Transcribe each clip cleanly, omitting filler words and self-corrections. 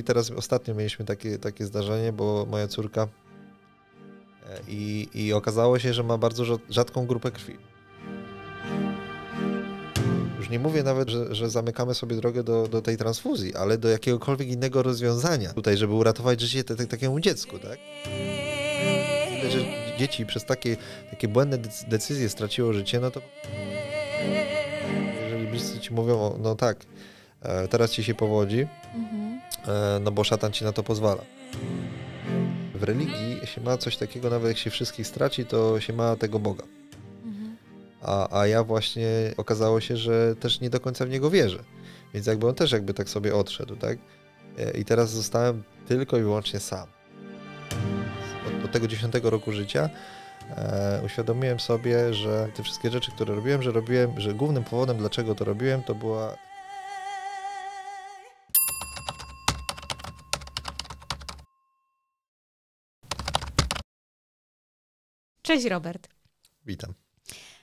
I teraz ostatnio mieliśmy takie zdarzenie, bo moja córka i okazało się, że ma bardzo rzadką grupę krwi. Już nie mówię nawet, że zamykamy sobie drogę do tej transfuzji, ale do jakiegokolwiek innego rozwiązania tutaj, żeby uratować życie takiemu dziecku, tak? Widać, że dzieci przez takie błędne decyzje straciło życie, no to jeżeli bliscy ci mówią, no tak, teraz ci się powodzi, no bo szatan ci na to pozwala. W religii się ma coś takiego, nawet jak się wszystkich straci, to się ma tego Boga. A ja właśnie okazało się, że też nie do końca w niego wierzę. Więc on też tak sobie odszedł, tak? I teraz zostałem tylko i wyłącznie sam. Od tego 10 roku życia uświadomiłem sobie, że te wszystkie rzeczy, które robiłem, że głównym powodem, dlaczego to robiłem, to była... Cześć Robert. Witam.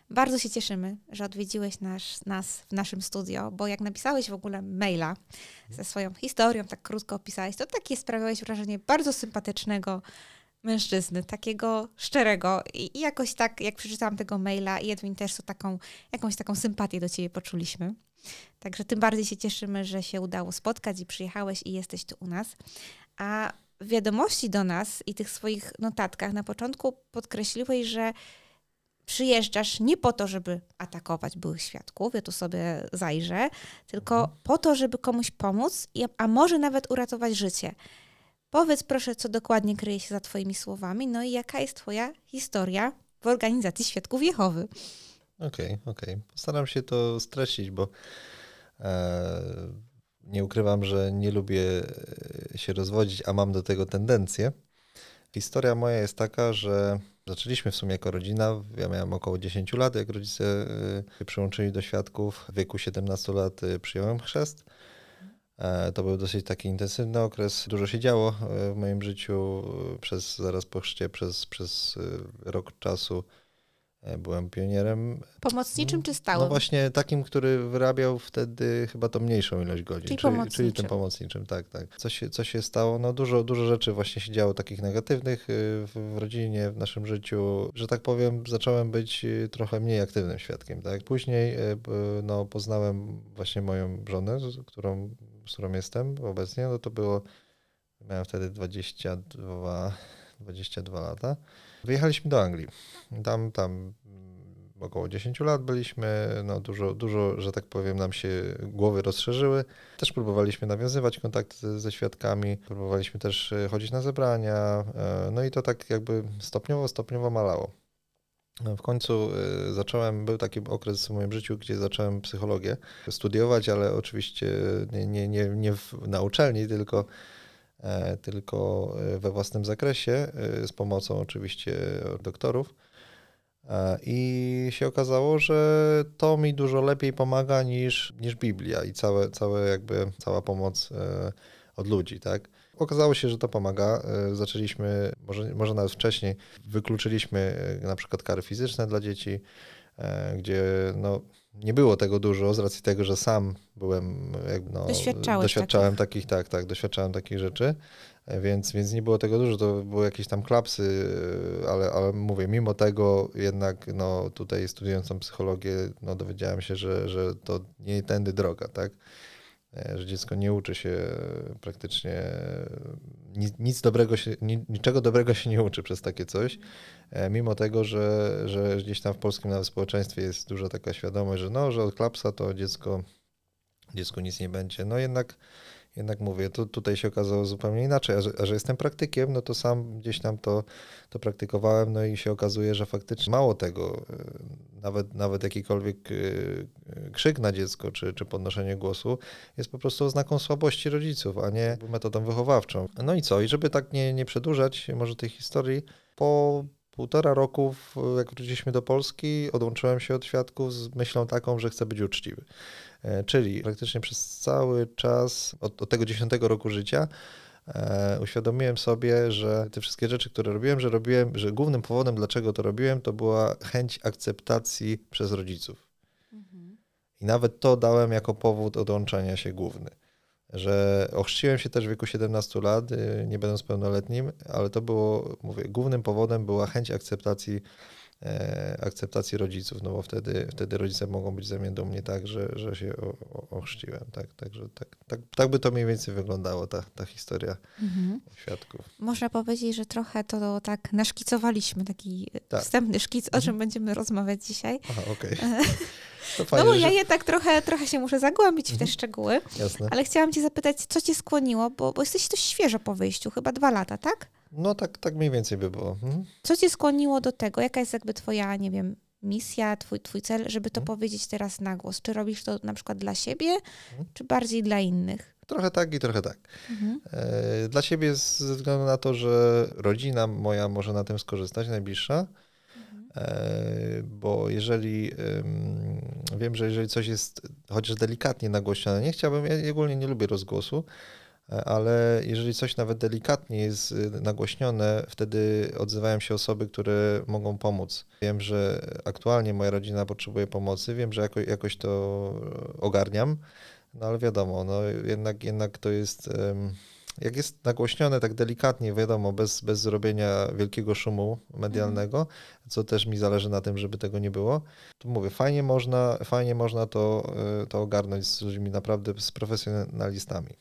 Bardzo się cieszymy, że odwiedziłeś nas w naszym studio, bo jak napisałeś w ogóle maila ze swoją historią, tak krótko opisałeś, to takie sprawiałeś wrażenie bardzo sympatycznego mężczyzny, takiego szczerego i jakoś tak, jak przeczytałam tego maila i Edwin też, to jakąś taką sympatię do ciebie poczuliśmy. Także tym bardziej się cieszymy, że się udało spotkać i przyjechałeś i jesteś tu u nas. A w wiadomości do nas i tych swoich notatkach na początku podkreśliłeś, że przyjeżdżasz nie po to, żeby atakować byłych świadków, ja tu sobie zajrzę, tylko po to, żeby komuś pomóc, a może nawet uratować życie. Powiedz proszę, co dokładnie kryje się za twoimi słowami, no i jaka jest twoja historia w organizacji Świadków Jehowy. Okej. Postaram się to streścić, bo nie ukrywam, że nie lubię się rozwodzić, a mam do tego tendencję. Historia moja jest taka, że zaczęliśmy w sumie jako rodzina. Ja miałem około 10 lat, jak rodzice się przyłączyli do świadków. W wieku 17 lat przyjąłem chrzest. To był dosyć taki intensywny okres. Dużo się działo w moim życiu. Zaraz po chrzcie, przez rok czasu byłem pionierem. Pomocniczym czy stałym? No właśnie takim, który wyrabiał wtedy chyba tą mniejszą ilość godzin. Czyli tym pomocniczym, tak. Co się stało? No dużo rzeczy właśnie się działo takich negatywnych w rodzinie, w naszym życiu. Że tak powiem, zacząłem być trochę mniej aktywnym świadkiem, tak. Później poznałem właśnie moją żonę, z którą jestem obecnie. No to było, miałem wtedy 22 lata. Wyjechaliśmy do Anglii. Tam około 10 lat byliśmy, no dużo, że tak powiem, nam się głowy rozszerzyły. Też próbowaliśmy nawiązywać kontakty ze świadkami, próbowaliśmy też chodzić na zebrania, no i to tak jakby stopniowo malało. W końcu był taki okres w moim życiu, gdzie zacząłem psychologię studiować, ale oczywiście nie na uczelni, tylko we własnym zakresie, z pomocą oczywiście doktorów. I się okazało, że to mi dużo lepiej pomaga niż Biblia i cała pomoc od ludzi, tak? Okazało się, że to pomaga. Zaczęliśmy, może nawet wcześniej, wykluczyliśmy na przykład kary fizyczne dla dzieci, gdzie nie było tego dużo z racji tego, że sam byłem, doświadczałem takich rzeczy, więc nie było tego dużo, to były jakieś tam klapsy, ale mówię, mimo tego jednak tutaj studiując tą psychologię, dowiedziałem się, że to nie tędy droga, tak? Że dziecko nie uczy się praktycznie, niczego dobrego się nie uczy przez takie coś, mimo tego, że gdzieś tam w polskim nawet społeczeństwie jest duża taka świadomość, że od klapsa to dziecku nic nie będzie. No jednak mówię, tutaj się okazało zupełnie inaczej, a że jestem praktykiem, no to sam gdzieś tam to praktykowałem, no i się okazuje, że faktycznie mało tego, nawet jakikolwiek krzyk na dziecko, czy podnoszenie głosu jest po prostu oznaką słabości rodziców, a nie metodą wychowawczą. No i co? I żeby tak nie przedłużać może tej historii, po 1,5 roku, jak wróciliśmy do Polski, odłączyłem się od świadków z myślą taką, że chcę być uczciwy. Czyli praktycznie przez cały czas, od tego 10 roku życia, uświadomiłem sobie, że te wszystkie rzeczy, które robiłem, że głównym powodem, dlaczego to robiłem, to była chęć akceptacji przez rodziców. I nawet to dałem jako powód odłączenia się główny. że ochrzciłem się też w wieku 17 lat, nie będąc pełnoletnim, ale to było, mówię, głównym powodem była chęć akceptacji rodziców, no bo wtedy rodzice mogą być ze mnie dumni, tak, że się ochrzciłem. Także tak by to mniej więcej wyglądało, ta historia świadków. Można powiedzieć, że trochę to tak naszkicowaliśmy, taki wstępny szkic, o czym będziemy rozmawiać dzisiaj. Aha, okej. No bo ja jednak trochę się muszę zagłębić w te szczegóły. Jasne. Ale chciałam cię zapytać, co cię skłoniło, bo jesteś dość świeżo po wyjściu, chyba 2 lata, tak? No tak mniej więcej by było. Co cię skłoniło do tego? Jaka jest jakby twoja, nie wiem, misja, twój cel, żeby to powiedzieć teraz na głos? Czy robisz to na przykład dla siebie, czy bardziej dla innych? Trochę tak i trochę tak. Dla siebie ze względu na to, że rodzina moja może na tym skorzystać, najbliższa, bo wiem, że jeżeli coś jest chociaż delikatnie nagłośnione, nie chciałbym, ja ogólnie nie lubię rozgłosu, ale jeżeli coś nawet delikatnie jest nagłośnione, wtedy odzywają się osoby, które mogą pomóc. Wiem, że aktualnie moja rodzina potrzebuje pomocy, wiem, że jakoś to ogarniam, no ale wiadomo, no jednak to jest, jak jest nagłośnione tak delikatnie, wiadomo, bez zrobienia wielkiego szumu medialnego, co też mi zależy na tym, żeby tego nie było, to mówię, fajnie można to ogarnąć z ludźmi, naprawdę z profesjonalistami.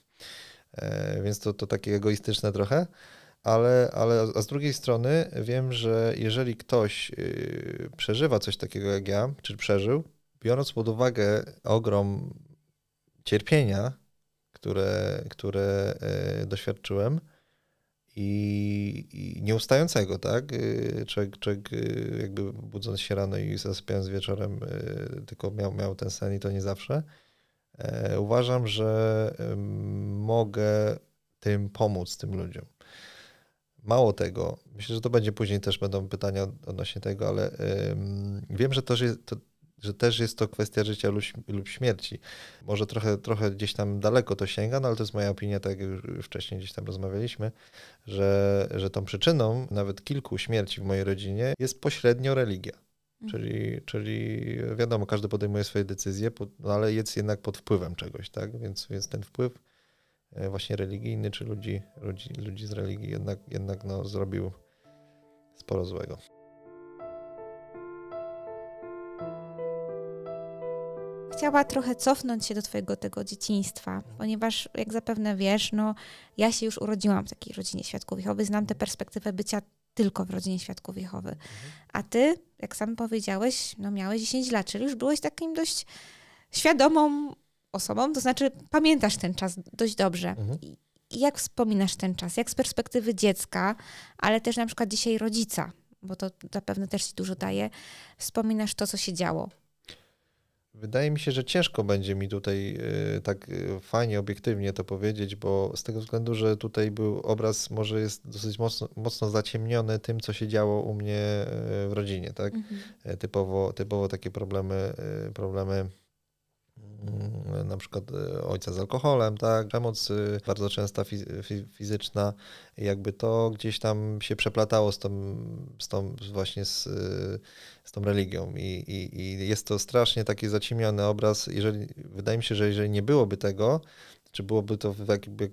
Więc to takie egoistyczne trochę, a z drugiej strony wiem, że jeżeli ktoś przeżywa coś takiego jak ja, czy przeżył, biorąc pod uwagę ogrom cierpienia, które doświadczyłem i nieustającego, tak? Człowiek jakby budząc się rano i zasypiając wieczorem tylko miał ten sen i to nie zawsze. Uważam, że mogę tym pomóc, tym ludziom. Mało tego, myślę, że to będzie później też będą pytania odnośnie tego, ale wiem, że też jest to kwestia życia lub śmierci. Może trochę gdzieś tam daleko to sięga, no ale to jest moja opinia, tak jak już wcześniej gdzieś tam rozmawialiśmy, że tą przyczyną nawet kilku śmierci w mojej rodzinie jest pośrednio religia. Czyli wiadomo, każdy podejmuje swoje decyzje, no ale jest jednak pod wpływem czegoś, tak? Więc ten wpływ właśnie religijny, czy ludzi z religii jednak no, zrobił sporo złego. Chciała trochę cofnąć się do twojego tego dzieciństwa, ponieważ jak zapewne wiesz, no ja się już urodziłam w takiej rodzinie Świadków Jehowy, znam tę perspektywę bycia tylko w rodzinie Świadków Jehowy. A ty, jak sam powiedziałeś, no miałeś 10 lat, czyli już byłeś takim dość świadomą osobą, to znaczy pamiętasz ten czas dość dobrze. I jak wspominasz ten czas? Jak z perspektywy dziecka, ale też na przykład dzisiaj rodzica, bo to zapewne też ci dużo daje, wspominasz to, co się działo? Wydaje mi się, że ciężko będzie mi tutaj tak fajnie, obiektywnie to powiedzieć, bo z tego względu, że tutaj był obraz, może jest dosyć mocno zaciemniony tym, co się działo u mnie w rodzinie, tak? Typowo takie problemy na przykład ojca z alkoholem, tak? Przemoc bardzo częsta fizyczna, jakby to gdzieś tam się przeplatało właśnie z tą religią i jest to strasznie taki zaciemniony obraz. Wydaje mi się, że jeżeli nie byłoby tego, czy byłoby to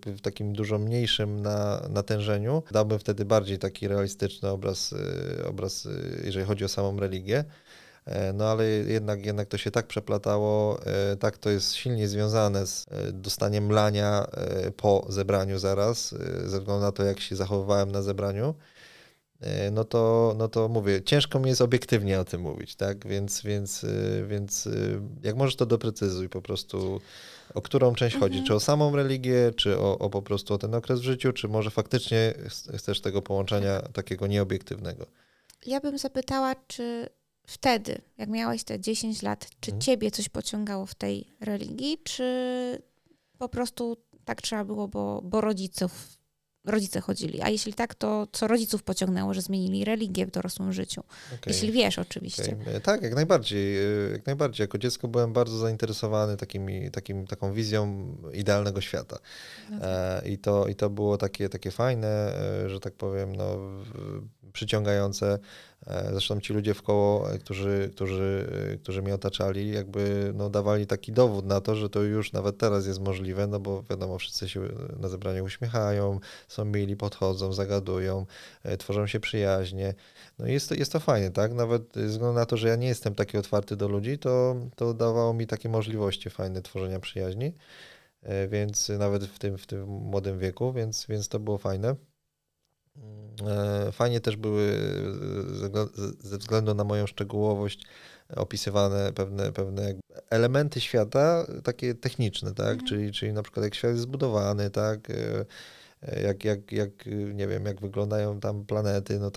w takim dużo mniejszym natężeniu, dałbym wtedy bardziej taki realistyczny obraz, jeżeli chodzi o samą religię. No ale jednak to się tak przeplatało, tak to jest silnie związane z dostaniem lania po zebraniu zaraz, ze względu na to, jak się zachowywałem na zebraniu, no to mówię, ciężko mi jest obiektywnie o tym mówić, tak? Więc jak możesz, to doprecyzuj po prostu, o którą część chodzi, czy o samą religię, czy o po prostu o ten okres w życiu, czy może faktycznie chcesz tego połączenia takiego nieobiektywnego? Ja bym zapytała, czy wtedy, jak miałeś te 10 lat, czy ciebie coś pociągało w tej religii, czy po prostu tak trzeba było, bo rodzice chodzili? A jeśli tak, to co rodziców pociągnęło, że zmienili religię w dorosłym życiu? Okay. Jeśli wiesz, oczywiście. Okay. Tak, jak najbardziej. Jako dziecko byłem bardzo zainteresowany taką wizją idealnego świata. I to było takie fajne, że tak powiem, no, przyciągające. Zresztą ci ludzie wkoło, którzy mnie otaczali, jakby no, dawali taki dowód na to, że to już nawet teraz jest możliwe, no bo wiadomo, wszyscy się na zebraniu uśmiechają, są mili, podchodzą, zagadują, tworzą się przyjaźnie. No i jest to fajne, tak? Nawet ze względu na to, że ja nie jestem taki otwarty do ludzi, to dawało mi takie możliwości fajne tworzenia przyjaźni, więc nawet w tym młodym wieku, więc to było fajne. Fajnie też były ze względu na moją szczegółowość opisywane pewne jakby elementy świata, takie techniczne, tak? Czyli na przykład jak świat jest zbudowany, tak? Nie wiem, jak wyglądają tam planety, no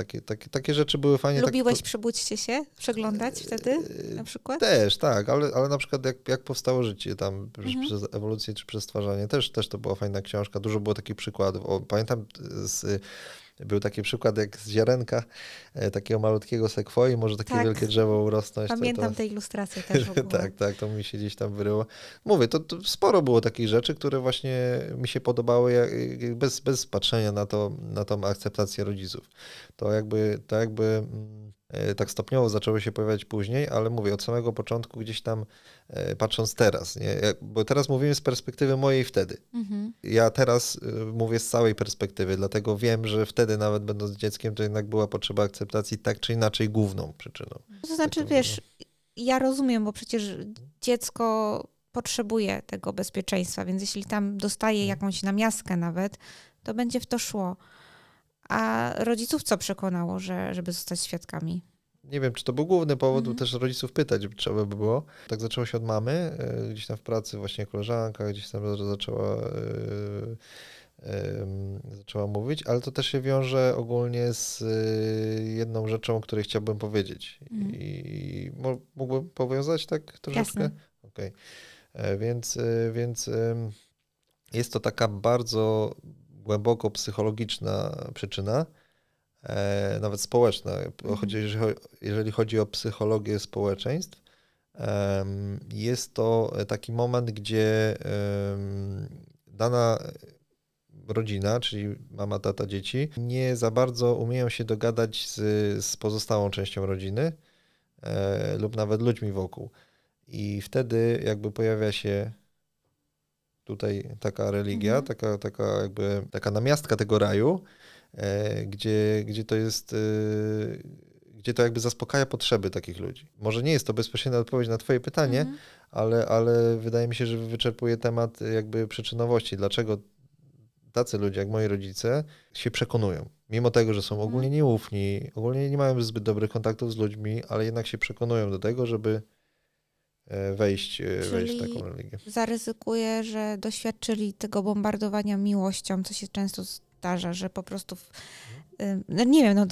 takie rzeczy były fajnie. Lubiłeś Przebudźcie się przeglądać wtedy na przykład? Też, tak, ale na przykład jak powstało życie tam przez ewolucję czy przez stwarzanie, też to była fajna książka, dużo było takich przykładów. Pamiętam był taki przykład jak z ziarenka takiego malutkiego sekwoi, może takie wielkie drzewo urosnąć. Pamiętam te ilustracje też w ogóle. Tak, to mi się gdzieś tam wyryło. Mówię, to sporo było takich rzeczy, które właśnie mi się podobały bez patrzenia na tą akceptację rodziców. To jakby tak stopniowo zaczęły się pojawiać później, ale mówię, od samego początku gdzieś tam patrząc teraz, nie? Bo teraz mówimy z perspektywy mojej wtedy. Ja teraz mówię z całej perspektywy, dlatego wiem, że wtedy nawet będąc dzieckiem, to jednak była potrzeba akceptacji tak czy inaczej główną przyczyną. To znaczy, wiesz, ja rozumiem, bo przecież dziecko potrzebuje tego bezpieczeństwa, więc jeśli tam dostaje jakąś namiastkę nawet, to będzie w to szło. A rodziców co przekonało, żeby zostać świadkami? Nie wiem, czy to był główny powód, też rodziców pytać, trzeba by było. Tak zaczęło się od mamy, gdzieś tam w pracy właśnie koleżanka, gdzieś tam zaczęła mówić, ale to też się wiąże ogólnie z jedną rzeczą, o której chciałbym powiedzieć. I mógłbym powiązać tak troszeczkę? Okej. Więc jest to taka bardzo głęboko psychologiczna przyczyna, nawet społeczna. Jeżeli chodzi o psychologię społeczeństw, jest to taki moment, gdzie dana rodzina, czyli mama, tata, dzieci, nie za bardzo umieją się dogadać z pozostałą częścią rodziny lub nawet ludźmi wokół. I wtedy jakby pojawia się tutaj taka religia, taka namiastka tego raju, gdzie to jest, gdzie to jakby zaspokaja potrzeby takich ludzi. Może nie jest to bezpośrednia odpowiedź na twoje pytanie, ale wydaje mi się, że wyczerpuje temat jakby przyczynowości. Dlaczego tacy ludzie jak moi rodzice się przekonują. Mimo tego, że są ogólnie nieufni, ogólnie nie mają zbyt dobrych kontaktów z ludźmi, ale jednak się przekonują do tego, żeby wejść w taką religię. Zaryzykuję, że doświadczyli tego bombardowania miłością, co się często zdarza, że po prostu nie wiem, no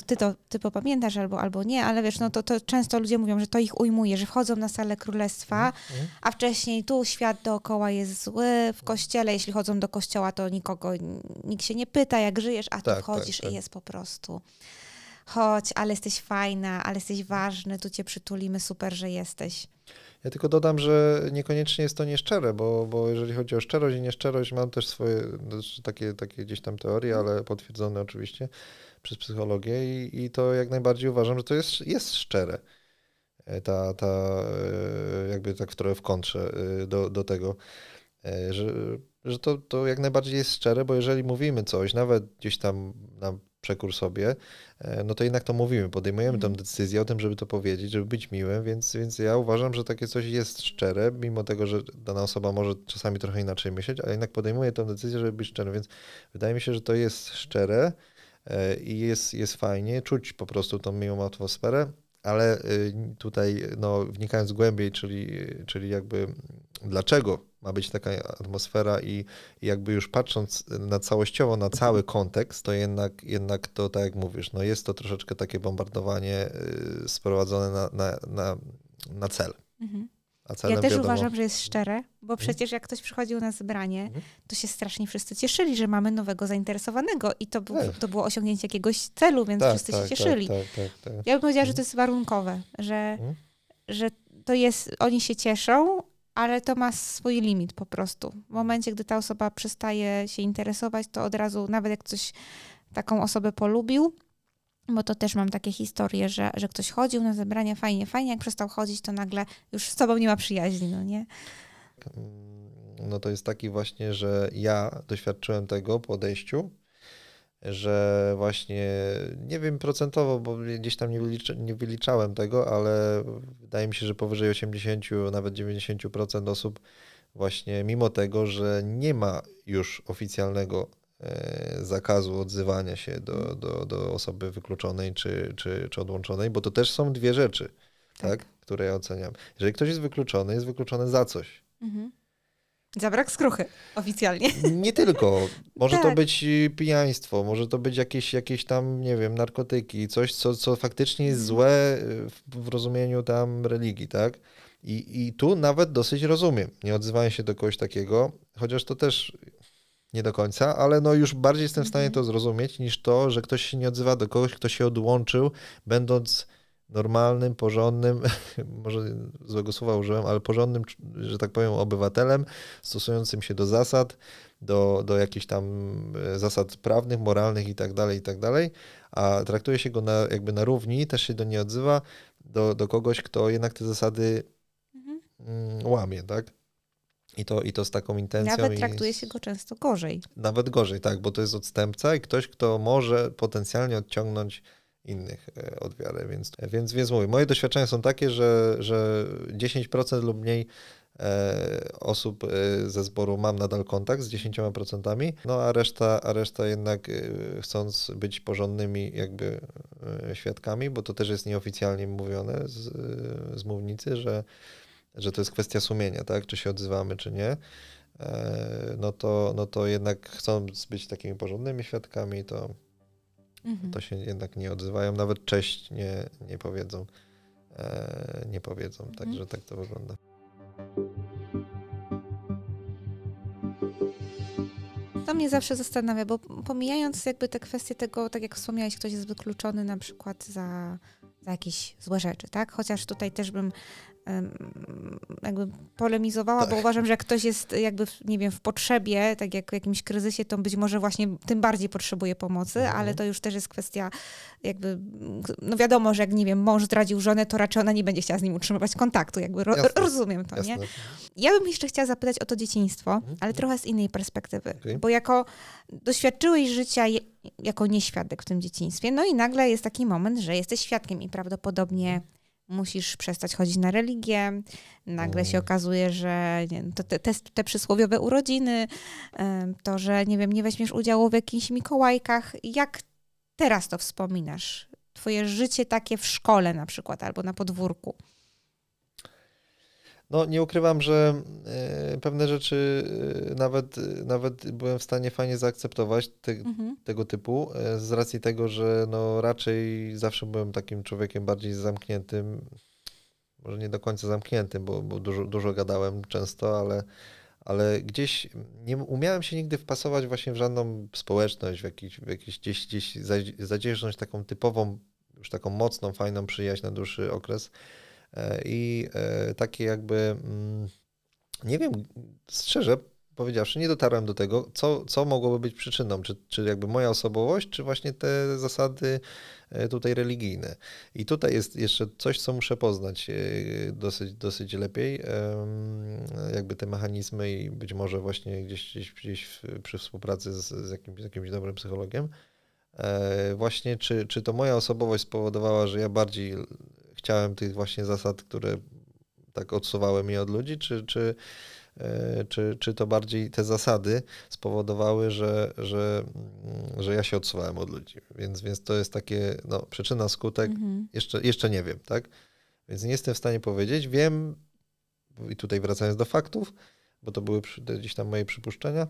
ty pamiętasz albo nie, ale wiesz, no to często ludzie mówią, że to ich ujmuje, że wchodzą na salę królestwa, a wcześniej tu świat dookoła jest zły, w kościele, jeśli chodzą do kościoła, to nikt się nie pyta, jak żyjesz, a tu wchodzisz i jest po prostu chodź, ale jesteś fajna, ale jesteś ważny, tu cię przytulimy, super, że jesteś. Ja tylko dodam, że niekoniecznie jest to nieszczere, bo jeżeli chodzi o szczerość i nieszczerość, mam też swoje takie gdzieś tam teorie, ale potwierdzone oczywiście przez psychologię i to jak najbardziej uważam, że to jest szczere. Jakby tak trochę w kontrze do tego, że to jak najbardziej jest szczere, bo jeżeli mówimy coś, nawet gdzieś tam na przekór sobie, no to jednak to mówimy, podejmujemy tę decyzję o tym, żeby to powiedzieć, żeby być miłym, więc ja uważam, że takie coś jest szczere, mimo tego, że dana osoba może czasami trochę inaczej myśleć, ale jednak podejmuje tę decyzję, żeby być szczerym, więc wydaje mi się, że to jest szczere i jest fajnie, czuć po prostu tą miłą atmosferę, ale tutaj no, wnikając głębiej, czyli jakby dlaczego ma być taka atmosfera i jakby już patrząc całościowo na cały kontekst, to jednak to, tak jak mówisz, no jest to troszeczkę takie bombardowanie sprowadzone na cel. A celem, ja też wiadomo, uważam, że jest szczere, bo przecież jak ktoś przychodził na zebranie, to się strasznie wszyscy cieszyli, że mamy nowego zainteresowanego i to było osiągnięcie jakiegoś celu, więc wszyscy się cieszyli. Tak. Ja bym powiedziała, że to jest warunkowe, że to jest, oni się cieszą, ale to ma swój limit po prostu. W momencie, gdy ta osoba przestaje się interesować, to od razu, nawet jak ktoś taką osobę polubił, Bo to też mam takie historie, że ktoś chodził na zebrania, fajnie, jak przestał chodzić, to nagle już z tobą nie ma przyjaźni, no nie? No to jest taki właśnie, że ja doświadczyłem tego po odejściu, że właśnie, nie wiem procentowo, bo gdzieś tam nie wyliczałem tego, ale wydaje mi się, że powyżej 80, nawet 90% osób właśnie mimo tego, że nie ma już oficjalnego zakazu odzywania się do osoby wykluczonej czy odłączonej, bo to też są dwie rzeczy, tak, które ja oceniam. Jeżeli ktoś jest wykluczony za coś. Za brak skruchy, oficjalnie. Nie tylko. Może to być pijaństwo, może to być jakieś tam, nie wiem, narkotyki, coś, co faktycznie jest złe w rozumieniu tam religii, tak? I tu nawet dosyć rozumiem. Nie odzywałem się do kogoś takiego, chociaż to też nie do końca, ale no już bardziej jestem w stanie to zrozumieć niż to, że ktoś się nie odzywa do kogoś, kto się odłączył, będąc normalnym, porządnym, może złego słowa użyłem, ale porządnym, że tak powiem, obywatelem, stosującym się do zasad, do jakichś tam zasad prawnych, moralnych i tak dalej, a traktuje się go jakby na równi, też się do nie odzywa, do kogoś, kto jednak te zasady łamie, tak? I to z taką intencją. Nawet traktuje się go często gorzej. Nawet gorzej, tak, bo to jest odstępca i ktoś, kto może potencjalnie odciągnąć innych od wiary. Więc mówię, moje doświadczenia są takie, że 10% lub mniej osób ze zboru mam nadal kontakt z 10%, no a reszta jednak chcąc być porządnymi jakby świadkami, bo to też jest nieoficjalnie mówione z mównicy, że to jest kwestia sumienia, tak? Czy się odzywamy, czy nie, no to jednak chcąc być takimi porządnymi świadkami, to się jednak nie odzywają, nawet cześć nie powiedzą. Także tak to wygląda. To mnie zawsze zastanawia, bo pomijając jakby te kwestie tego, tak jak wspomniałeś, ktoś jest wykluczony na przykład za jakieś złe rzeczy, tak? Chociaż tutaj też bym jakby polemizowała, bo uważam, że jak ktoś jest jakby, nie wiem, w potrzebie, tak jak w jakimś kryzysie, to być może właśnie tym bardziej potrzebuje pomocy, ale to już też jest kwestia jakby, no wiadomo, że jak, nie wiem, mąż zdradził żonę, to raczej ona nie będzie chciała z nim utrzymywać kontaktu, jakby rozumiem to, jasne. Nie? Ja bym jeszcze chciała zapytać o to dzieciństwo, ale trochę z innej perspektywy, bo jako doświadczyłeś życia jako nieświadek w tym dzieciństwie, no i nagle jest taki moment, że jesteś świadkiem i prawdopodobnie musisz przestać chodzić na religię, nagle się okazuje, że nie, to te przysłowiowe urodziny, to, że nie wiem, nie weźmiesz udziału w jakichś Mikołajkach. Jak teraz to wspominasz? Twoje życie takie w szkole na przykład, albo na podwórku. No nie ukrywam, że pewne rzeczy nawet byłem w stanie fajnie zaakceptować tego typu, z racji tego, że no raczej zawsze byłem takim człowiekiem bardziej zamkniętym, może nie do końca zamkniętym, bo dużo gadałem często, ale gdzieś nie umiałem się nigdy wpasować właśnie w żadną społeczność, w jakieś gdzieś zadzierżnąć taką typową, już taką mocną, fajną przyjaźń na dłuższy okres. I takie jakby, nie wiem, szczerze powiedziawszy, nie dotarłem do tego, co mogłoby być przyczyną, czy jakby moja osobowość, czy właśnie te zasady tutaj religijne. I tutaj jest jeszcze coś, co muszę poznać dosyć lepiej, jakby te mechanizmy i być może właśnie gdzieś przy współpracy z jakimś dobrym psychologiem. Właśnie, czy to moja osobowość spowodowała, że ja bardziej chciałem tych właśnie zasad, które tak odsuwały mnie od ludzi, czy to bardziej te zasady spowodowały, że ja się odsuwałem od ludzi. Więc to jest takie, no, przyczyna, skutek, jeszcze nie wiem, tak? Więc nie jestem w stanie powiedzieć. Wiem, i tutaj wracając do faktów, bo to były gdzieś tam moje przypuszczenia,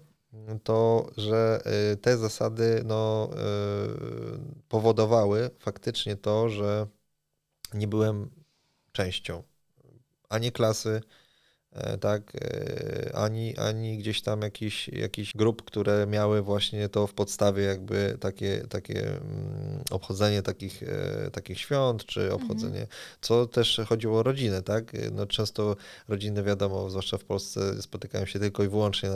to, że te zasady no, powodowały faktycznie to, że nie byłem częścią ani klasy, tak, ani gdzieś tam jakichś grup, które miały właśnie to w podstawie jakby takie obchodzenie takich świąt, czy obchodzenie, co też chodziło o rodzinę, tak? No często rodziny, wiadomo, zwłaszcza w Polsce, spotykają się tylko i wyłącznie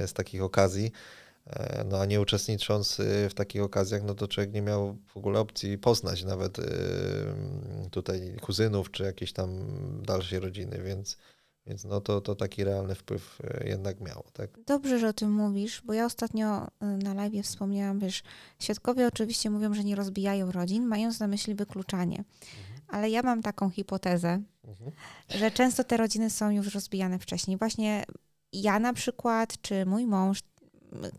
z takich okazji. No a nie uczestnicząc w takich okazjach, no to człowiek nie miał w ogóle opcji poznać nawet tutaj kuzynów, czy jakiejś tam dalszej rodziny, więc no to taki realny wpływ jednak miało, tak? Dobrze, że o tym mówisz, bo ja ostatnio na live wspomniałam, wiesz, świadkowie oczywiście mówią, że nie rozbijają rodzin, mając na myśli wykluczanie. Ale ja mam taką hipotezę, że często te rodziny są już rozbijane wcześniej. Właśnie ja na przykład, czy mój mąż,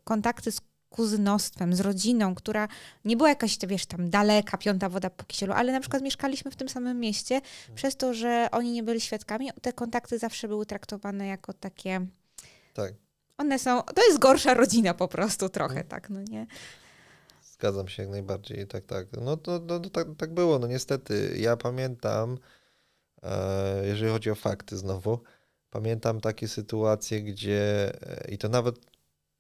kontakty z kuzynostwem, z rodziną, która nie była jakaś, wiesz, tam daleka, piąta woda po kisielu, ale na przykład mieszkaliśmy w tym samym mieście, przez to, że oni nie byli świadkami, te kontakty zawsze były traktowane jako takie... Tak. One są... To jest gorsza rodzina po prostu trochę, tak, no nie? Zgadzam się jak najbardziej, tak. No to tak było, no niestety. Ja pamiętam, jeżeli chodzi o fakty znowu, pamiętam takie sytuacje, gdzie, i to nawet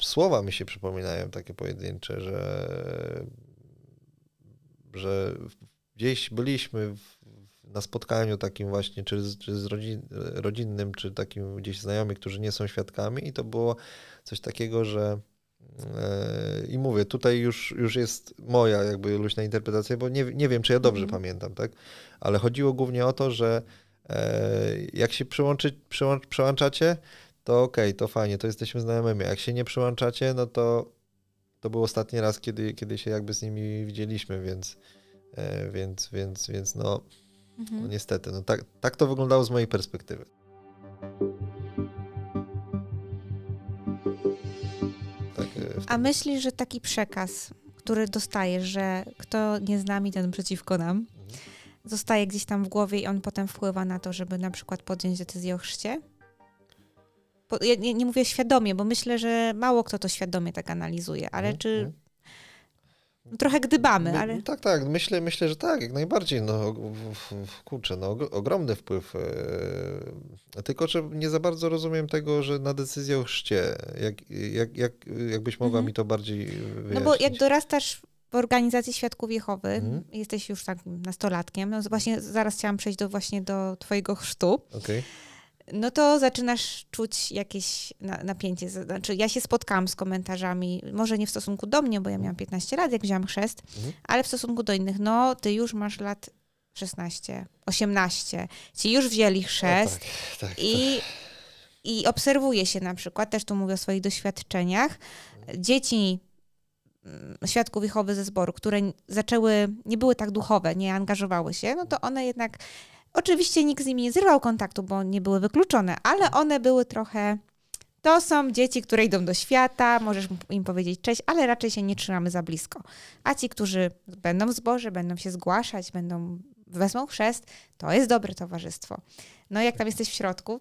słowa mi się przypominają takie pojedyncze, że gdzieś byliśmy na spotkaniu takim właśnie, czy z rodzinnym, czy takim gdzieś znajomi, którzy nie są świadkami i to było coś takiego, że i mówię, tutaj już jest moja jakby luźna interpretacja, bo nie wiem, czy ja dobrze pamiętam, tak? Ale chodziło głównie o to, że jak się przyłączacie, to okej, to fajnie, to jesteśmy znajomymi. Jak się nie przyłączacie, no to był ostatni raz, kiedy się jakby z nimi widzieliśmy, więc no, no niestety, no tak to wyglądało z mojej perspektywy. A myślisz, że taki przekaz, który dostajesz, że kto nie z nami, ten przeciwko nam, zostaje gdzieś tam w głowie i on potem wpływa na to, żeby na przykład podjąć decyzję o chrzcie? Ja nie mówię świadomie, bo myślę, że mało kto to świadomie tak analizuje, ale czy... Trochę gdybamy, ale... Tak. Myślę, że tak, jak najbardziej. No, kurczę, no, ogromny wpływ. Tylko, że nie za bardzo rozumiem tego, że na decyzję o chrzcie. Jakbyś mogła mi to bardziej wyjaśnić? No bo jak dorastasz w organizacji Świadków Jehowy, jesteś już tak nastolatkiem, no właśnie zaraz chciałam przejść właśnie do twojego chrztu. Okay. No to zaczynasz czuć jakieś napięcie. Znaczy, ja się spotkałam z komentarzami, może nie w stosunku do mnie, bo ja miałam 15 lat, jak wziąłam chrzest, ale w stosunku do innych, no ty już masz lat 16, 18, ci już wzięli chrzest i obserwuje się na przykład, też tu mówię o swoich doświadczeniach, dzieci Świadków Jehowy ze zboru, które nie były tak duchowe, nie angażowały się, no to one jednak... Oczywiście nikt z nimi nie zrywał kontaktu, bo nie były wykluczone, ale one były trochę... To są dzieci, które idą do świata, możesz im powiedzieć cześć, ale raczej się nie trzymamy za blisko. A ci, którzy będą w zborze, będą się zgłaszać, wezmą chrzest, to jest dobre towarzystwo. No jak tam jesteś w środku,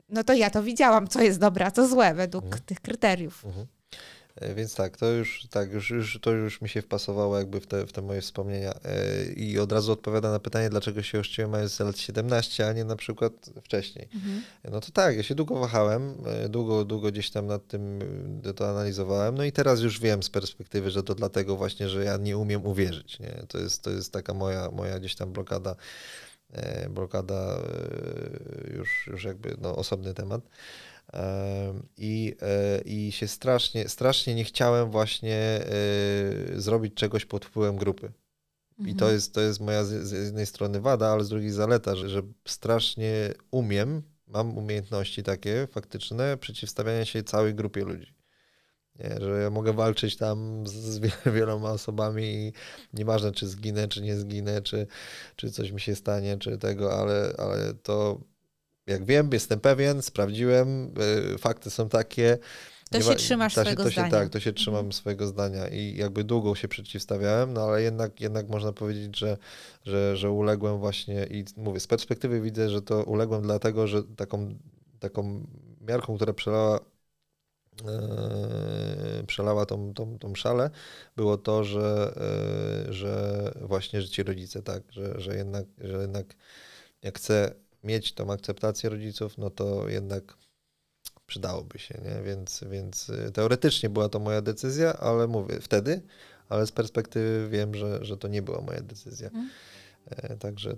no to ja to widziałam, co jest dobre, a co złe według tych kryteriów. Więc tak, to już mi się wpasowało jakby w te moje wspomnienia i od razu odpowiada na pytanie, dlaczego się ochrzciłem mając lat 17, a nie na przykład wcześniej. No to tak, ja się długo wahałem, długo gdzieś tam nad tym to analizowałem, no i teraz już wiem z perspektywy, że to dlatego właśnie, że ja nie umiem uwierzyć, nie? To jest taka moja gdzieś tam blokada już jakby no, osobny temat. I się strasznie nie chciałem właśnie zrobić czegoś pod wpływem grupy. I to jest moja z jednej strony wada, ale z drugiej zaleta, że strasznie mam umiejętności takie faktyczne przeciwstawiania się całej grupie ludzi. Nie, że ja mogę walczyć tam z wieloma osobami i nieważne, czy zginę, czy nie zginę, czy coś mi się stanie, czy tego, ale to jak wiem, jestem pewien, sprawdziłem, fakty są takie. To się trzymasz swojego zdania. Tak, to się trzymam swojego zdania i jakby długo się przeciwstawiałem, no ale jednak można powiedzieć, że uległem właśnie i mówię, z perspektywy widzę, że to uległem dlatego, że taką miarką, która przelała tą szalę, było to, że właśnie ci rodzice, tak, że jednak jak chcę mieć tą akceptację rodziców, no to jednak przydałoby się, nie? Więc teoretycznie była to moja decyzja, ale mówię wtedy, ale z perspektywy wiem, że to nie była moja decyzja.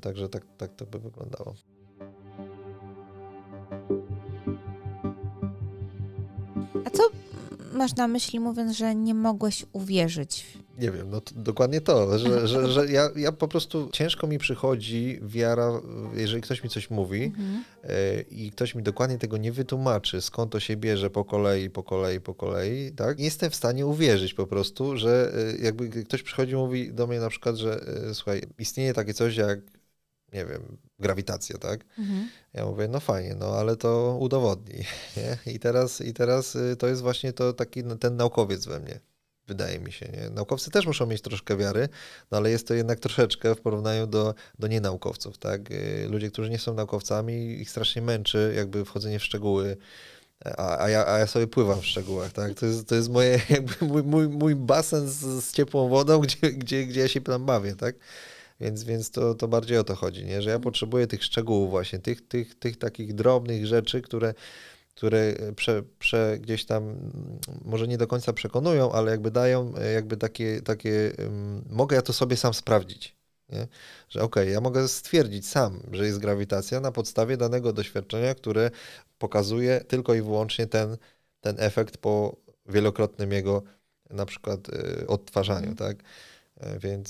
Także tak to by wyglądało. A co masz na myśli, mówiąc, że nie mogłeś uwierzyć? Nie wiem, no to dokładnie to, że ja po prostu ciężko mi przychodzi wiara, jeżeli ktoś mi coś mówi i ktoś mi dokładnie tego nie wytłumaczy, skąd to się bierze po kolei, tak? Nie jestem w stanie uwierzyć po prostu, że jakby ktoś przychodzi i mówi do mnie na przykład, że słuchaj, istnieje takie coś jak, nie wiem, grawitacja, tak? Ja mówię, no fajnie, no ale to udowodnij, nie? I teraz to jest właśnie to taki ten naukowiec we mnie. Wydaje mi się, nie? Naukowcy też muszą mieć troszkę wiary, no ale jest to jednak troszeczkę w porównaniu do nienaukowców, tak? Ludzie, którzy nie są naukowcami, ich strasznie męczy jakby wchodzenie w szczegóły, a ja sobie pływam w szczegółach, tak? To jest moje, jakby mój basen z ciepłą wodą, gdzie ja się tam bawię, tak? Więc to bardziej o to chodzi, nie? Że ja potrzebuję tych szczegółów właśnie, tych takich drobnych rzeczy, które gdzieś tam może nie do końca przekonują, ale jakby dają jakby takie mogę ja to sobie sam sprawdzić, nie? Że okej, ja mogę stwierdzić sam, że jest grawitacja na podstawie danego doświadczenia, które pokazuje tylko i wyłącznie ten efekt po wielokrotnym jego na przykład odtwarzaniu, tak?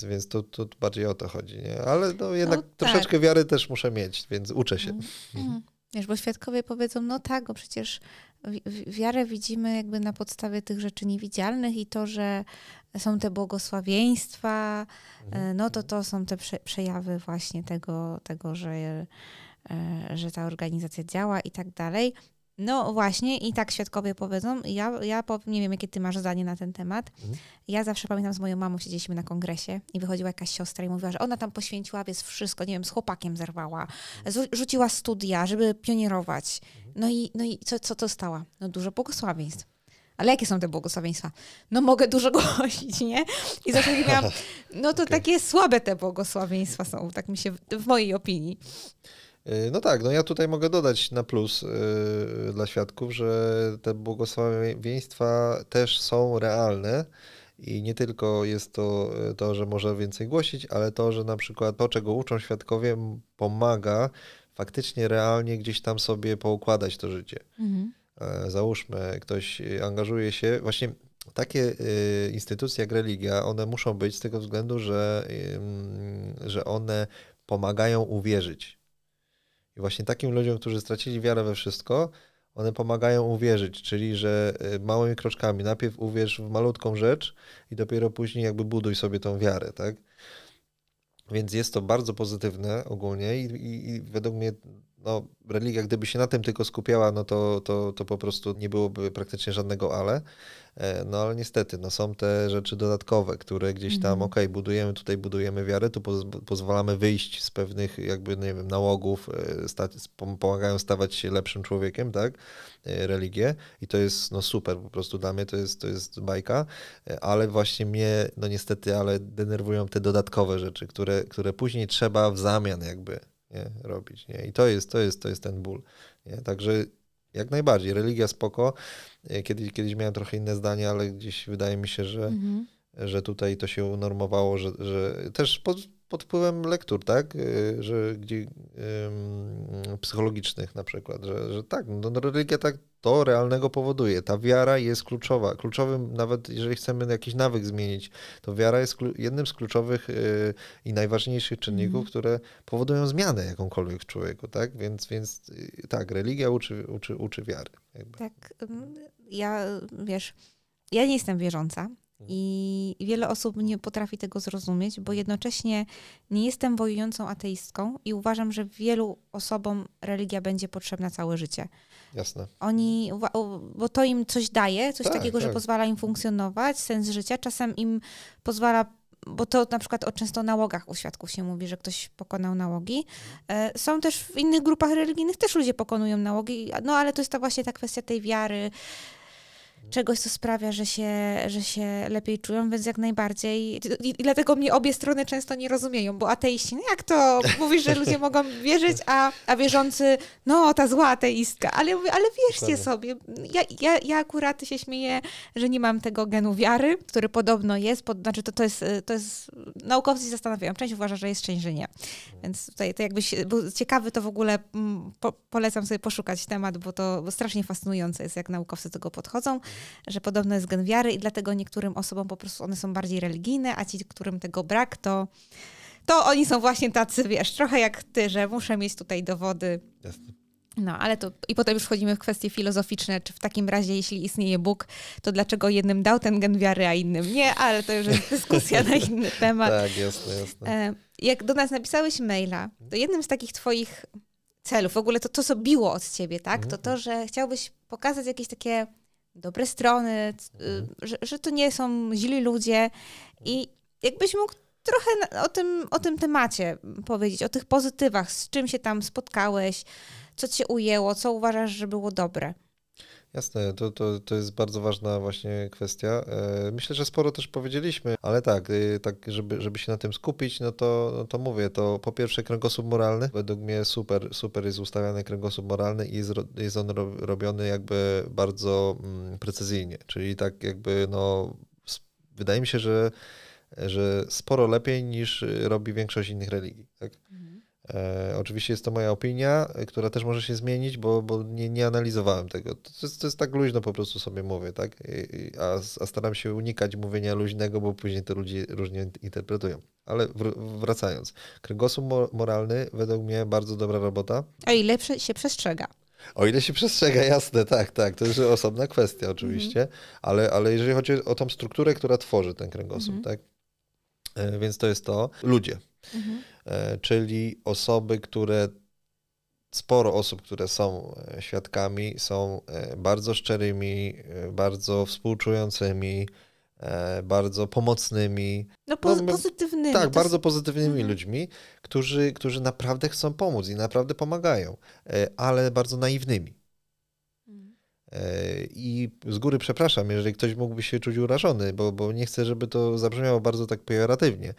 Więc to bardziej o to chodzi, nie? Ale no jednak troszeczkę wiary też muszę mieć, więc uczę się. Wiesz, bo świadkowie powiedzą, no tak, bo przecież wiarę widzimy jakby na podstawie tych rzeczy niewidzialnych i to, że są te błogosławieństwa, no to są te przejawy właśnie tego że ta organizacja działa i tak dalej. No właśnie i tak świadkowie powiedzą, ja powiem, nie wiem jakie ty masz zdanie na ten temat, ja zawsze pamiętam z moją mamą siedzieliśmy na kongresie i wychodziła jakaś siostra i mówiła, że ona tam poświęciła wszystko, nie wiem, z chłopakiem zerwała, rzuciła studia, żeby pionierować. No i co to stała? No dużo błogosławieństw. Ale jakie są te błogosławieństwa? No mogę dużo głosić, nie? I zawsze miałam, no to takie słabe te błogosławieństwa są, tak mi się, w mojej opinii. No tak, no ja tutaj mogę dodać na plus dla świadków, że te błogosławieństwa też są realne i nie tylko jest to, że może więcej głosić, ale to, że na przykład to, czego uczą świadkowie, pomaga faktycznie realnie gdzieś tam sobie poukładać to życie. Załóżmy, ktoś angażuje się, właśnie takie instytucje jak religia, one muszą być z tego względu, że one pomagają uwierzyć. I właśnie takim ludziom, którzy stracili wiarę we wszystko, one pomagają uwierzyć, czyli że małymi kroczkami najpierw uwierz w malutką rzecz i dopiero później jakby buduj sobie tą wiarę, tak? Więc jest to bardzo pozytywne ogólnie i według mnie no, religia, gdyby się na tym tylko skupiała, no to po prostu nie byłoby praktycznie żadnego ale. No ale niestety, no, są te rzeczy dodatkowe, które gdzieś tam, budujemy wiarę, tu pozwalamy wyjść z pewnych jakby, nie wiem, nałogów, pomagają stawać się lepszym człowiekiem, tak? Religie i to jest no super, po prostu dla mnie to jest bajka, ale właśnie mnie, no niestety, ale denerwują te dodatkowe rzeczy, które później trzeba w zamian jakby robić, nie? I to jest ten ból, nie? Także jak najbardziej, religia spoko. Kiedyś miałem trochę inne zdanie, ale gdzieś wydaje mi się, że tutaj to się unormowało, że też pod wpływem lektur, tak? Że psychologicznych na przykład, że tak, no religia tak to realnego powoduje. Ta wiara jest kluczowa. Kluczowym, nawet jeżeli chcemy jakiś nawyk zmienić, to wiara jest jednym z kluczowych i najważniejszych czynników, które powodują zmianę jakąkolwiek w człowieku, tak? Więc tak, religia uczy wiary. Jakby. Tak, ja nie jestem wierząca i wiele osób nie potrafi tego zrozumieć, bo jednocześnie nie jestem wojującą ateistką i uważam, że wielu osobom religia będzie potrzebna całe życie. Jasne. Bo to im coś daje, coś takiego, że pozwala im funkcjonować, sens życia, czasem im pozwala, bo to na przykład często o nałogach u świadków się mówi, że ktoś pokonał nałogi. Są też w innych grupach religijnych też ludzie pokonują nałogi, no ale to jest to właśnie ta kwestia tej wiary, czegoś, co sprawia, że się lepiej czują, więc jak najbardziej. I dlatego mnie obie strony często nie rozumieją, bo ateiści, no jak to mówisz, że ludzie mogą wierzyć, a wierzący, no ta zła ateistka, ale ja mówię, ale wierzcie sobie. Ja akurat się śmieję, że nie mam tego genu wiary, który podobno jest, znaczy to jest naukowcy się zastanawiają, część uważa, że jest, część, że nie. Więc tutaj to jakbyś był ciekawy, to w ogóle polecam sobie poszukać temat, bo to strasznie fascynujące jest, jak naukowcy do tego podchodzą. że podobno jest gen wiary i dlatego niektórym osobom po prostu one są bardziej religijne, a ci, którym tego brak, to oni są właśnie tacy, wiesz, trochę jak ty, że muszę mieć tutaj dowody. Jasne. No, ale to i potem już wchodzimy w kwestie filozoficzne, czy w takim razie, jeśli istnieje Bóg, to dlaczego jednym dał ten gen wiary, a innym nie, ale to już jest dyskusja na inny temat. Tak, jasne. Jak do nas napisałeś maila, to jednym z takich twoich celów, w ogóle to co biło od ciebie, tak, to, że chciałbyś pokazać jakieś takie dobre strony, że to nie są źli ludzie i jakbyś mógł trochę o tym temacie powiedzieć, o tych pozytywach, z czym się tam spotkałeś, co cię ujęło, co uważasz, że było dobre? Jasne, to jest bardzo ważna właśnie kwestia. Myślę, że sporo też powiedzieliśmy, ale tak żeby się na tym skupić, no to mówię, to po pierwsze kręgosłup moralny. Według mnie super jest ustawiany kręgosłup moralny i jest on robiony jakby bardzo precyzyjnie, czyli tak jakby wydaje mi się, że sporo lepiej niż robi większość innych religii. Tak? Oczywiście jest to moja opinia, która też może się zmienić, bo nie analizowałem tego. To jest tak luźno po prostu sobie mówię, tak? A staram się unikać mówienia luźnego, bo później to ludzie różnie interpretują. Ale wracając, kręgosłup moralny według mnie bardzo dobra robota. O ile się przestrzega. O ile się przestrzega, jasne, tak. To jest osobna kwestia oczywiście, ale jeżeli chodzi o tą strukturę, która tworzy ten kręgosłup, tak? Więc to jest to. Ludzie. Czyli sporo osób, które są świadkami, są bardzo szczerymi, bardzo współczującymi, bardzo pomocnymi. Pozytywnymi. Tak, bardzo pozytywnymi ludźmi, którzy naprawdę chcą pomóc i naprawdę pomagają, ale bardzo naiwnymi. I z góry przepraszam, jeżeli ktoś mógłby się czuć urażony, bo nie chcę, żeby to zabrzmiało bardzo tak pejoratywnie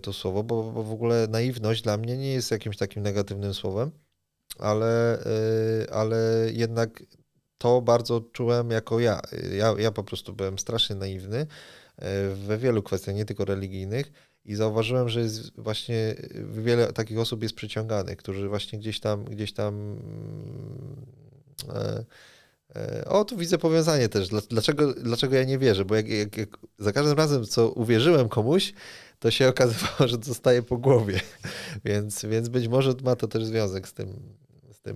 to słowo, bo w ogóle naiwność dla mnie nie jest jakimś takim negatywnym słowem, ale jednak to bardzo odczułem jako ja. Ja po prostu byłem strasznie naiwny we wielu kwestiach, nie tylko religijnych i zauważyłem, że jest właśnie wiele takich osób jest przyciąganych, którzy właśnie gdzieś tam tu widzę powiązanie też. Dlaczego ja nie wierzę? Bo jak za każdym razem, co uwierzyłem komuś, to się okazywało, że dostaję po głowie. Więc być może ma to też związek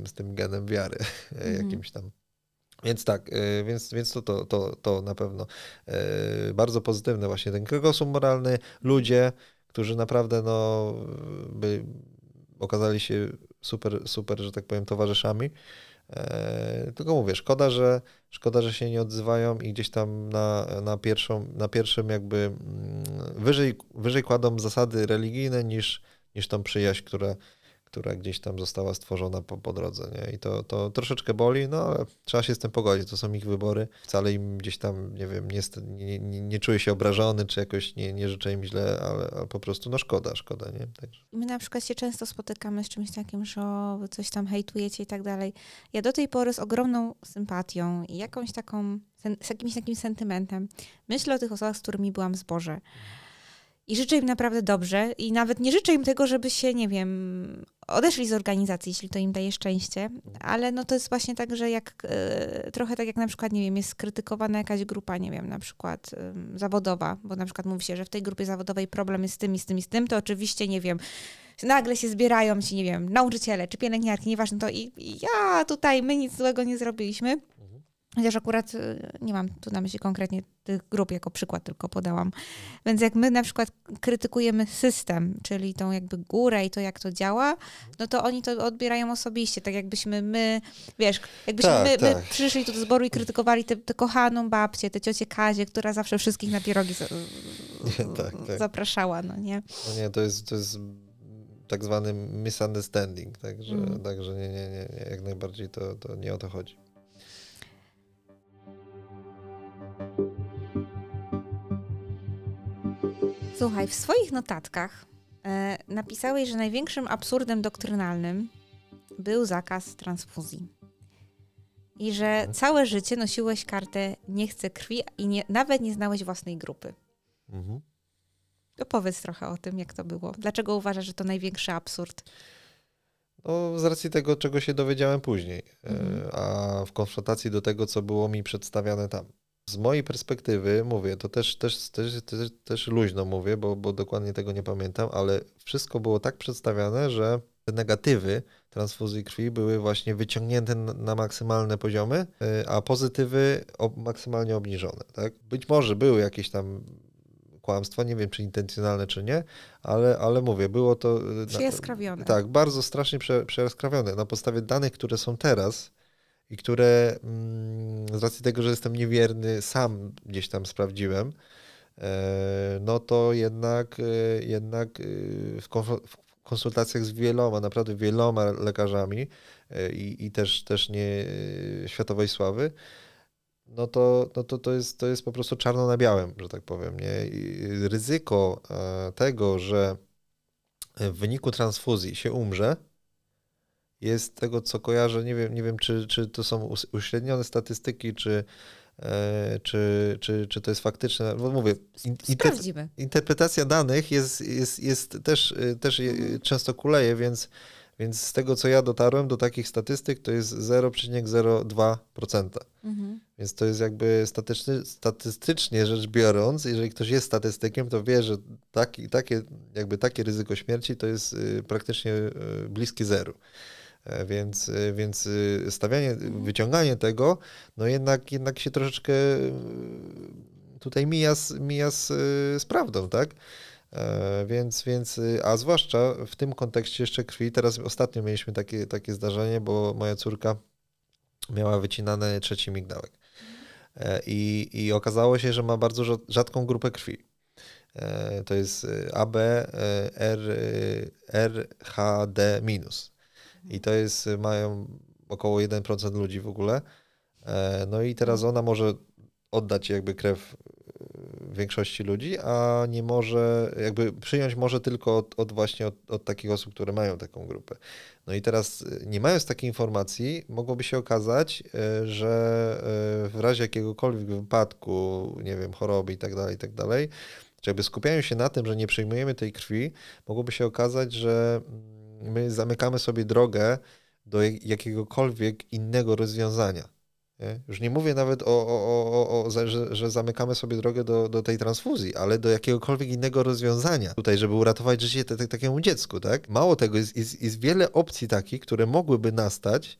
z tym genem wiary jakimś tam. Więc tak, więc to na pewno bardzo pozytywne właśnie ten kręgosłup moralny, ludzie, którzy naprawdę okazali się super, że tak powiem, towarzyszami. Tylko mówię, szkoda, że się nie odzywają i gdzieś tam na pierwszym jakby wyżej kładą zasady religijne niż tą przyjaźń, która gdzieś tam została stworzona po drodze, nie? I to troszeczkę boli, ale trzeba się z tym pogodzić, to są ich wybory. Wcale im gdzieś tam, nie wiem, nie czuję się obrażony, czy jakoś nie życzę im źle, ale po prostu szkoda, nie? Także. My na przykład się często spotykamy z czymś takim, że wy coś tam hejtujecie i tak dalej. Ja do tej pory z ogromną sympatią i z jakimś takim sentymentem myślę o tych osobach, z którymi byłam w zborze. I życzę im naprawdę dobrze i nawet nie życzę im tego, żeby się, nie wiem, odeszli z organizacji, jeśli to im daje szczęście, ale to jest właśnie tak, że trochę tak jak na przykład, nie wiem, jest krytykowana jakaś grupa, nie wiem, na przykład zawodowa, bo na przykład mówi się, że w tej grupie zawodowej problem jest z tym, to oczywiście, nie wiem, nagle się zbierają ci, nie wiem, nauczyciele czy pielęgniarki, nieważne to i my nic złego nie zrobiliśmy. Chociaż akurat nie mam tu na myśli konkretnie tych grup jako przykład, tylko podałam. Więc jak my na przykład krytykujemy system, czyli tą jakby górę i to, jak to działa, to oni to odbierają osobiście. Tak jakbyśmy my przyszli tu do zboru i krytykowali tę kochaną babcię, tę ciocię Kazię, która zawsze wszystkich na pierogi zapraszała, no nie? No nie, to jest tak zwany misunderstanding, także nie, jak najbardziej to nie o to chodzi. Słuchaj, w swoich notatkach napisałeś, że największym absurdem doktrynalnym był zakaz transfuzji. I że całe życie nosiłeś kartę nie chcę krwi i nawet nie znałeś własnej grupy. Opowiedz trochę o tym, jak to było. Dlaczego uważasz, że to największy absurd? Z racji tego, czego się dowiedziałem później, a w konfrontacji do tego, co było mi przedstawiane tam. Z mojej perspektywy mówię, to też luźno mówię, bo dokładnie tego nie pamiętam, ale wszystko było tak przedstawiane, że te negatywy transfuzji krwi były właśnie wyciągnięte na maksymalne poziomy, a pozytywy maksymalnie obniżone. Tak? Być może były jakieś tam kłamstwa, nie wiem czy intencjonalne czy nie, ale mówię, było to... Przejaskrawione. Tak, bardzo strasznie przejaskrawione. Na podstawie danych, które są teraz, i które z racji tego, że jestem niewierny, sam gdzieś tam sprawdziłem, no to jednak w konsultacjach z wieloma, naprawdę wieloma lekarzami i też nie światowej sławy, no to jest po prostu czarno na białym, że tak powiem. Nie? I ryzyko tego, że w wyniku transfuzji się umrze, jest tego, co kojarzę, nie wiem czy to są uśrednione statystyki, czy to jest faktyczne, bo mówię, interpretacja danych jest też często kuleje, więc z tego, co ja dotarłem do takich statystyk, to jest 0,02%. Więc to jest jakby statystycznie rzecz biorąc, jeżeli ktoś jest statystykiem, to wie, że takie ryzyko śmierci to jest praktycznie bliskie zeru. Więc wyciąganie tego, no jednak się troszeczkę tutaj mija z prawdą, tak? A zwłaszcza w tym kontekście jeszcze krwi, teraz ostatnio mieliśmy takie zdarzenie, bo moja córka miała wycinany 3. migdałek i okazało się, że ma bardzo rzadką grupę krwi. To jest AB, RHD-. I to jest, mają około 1% ludzi w ogóle. No i teraz ona może oddać jakby krew większości ludzi, a nie może, jakby przyjąć może tylko od takich osób, które mają taką grupę. No i teraz nie mając takiej informacji, mogłoby się okazać, że w razie jakiegokolwiek wypadku, nie wiem, choroby i tak dalej, czy jakby skupiają się na tym, że nie przyjmujemy tej krwi, mogłoby się okazać, że my zamykamy sobie drogę do jakiegokolwiek innego rozwiązania. Nie? Już nie mówię nawet że zamykamy sobie drogę do tej transfuzji, ale do jakiegokolwiek innego rozwiązania tutaj, żeby uratować życie takiemu dziecku. Tak? Mało tego, jest wiele opcji takich, które mogłyby nastać,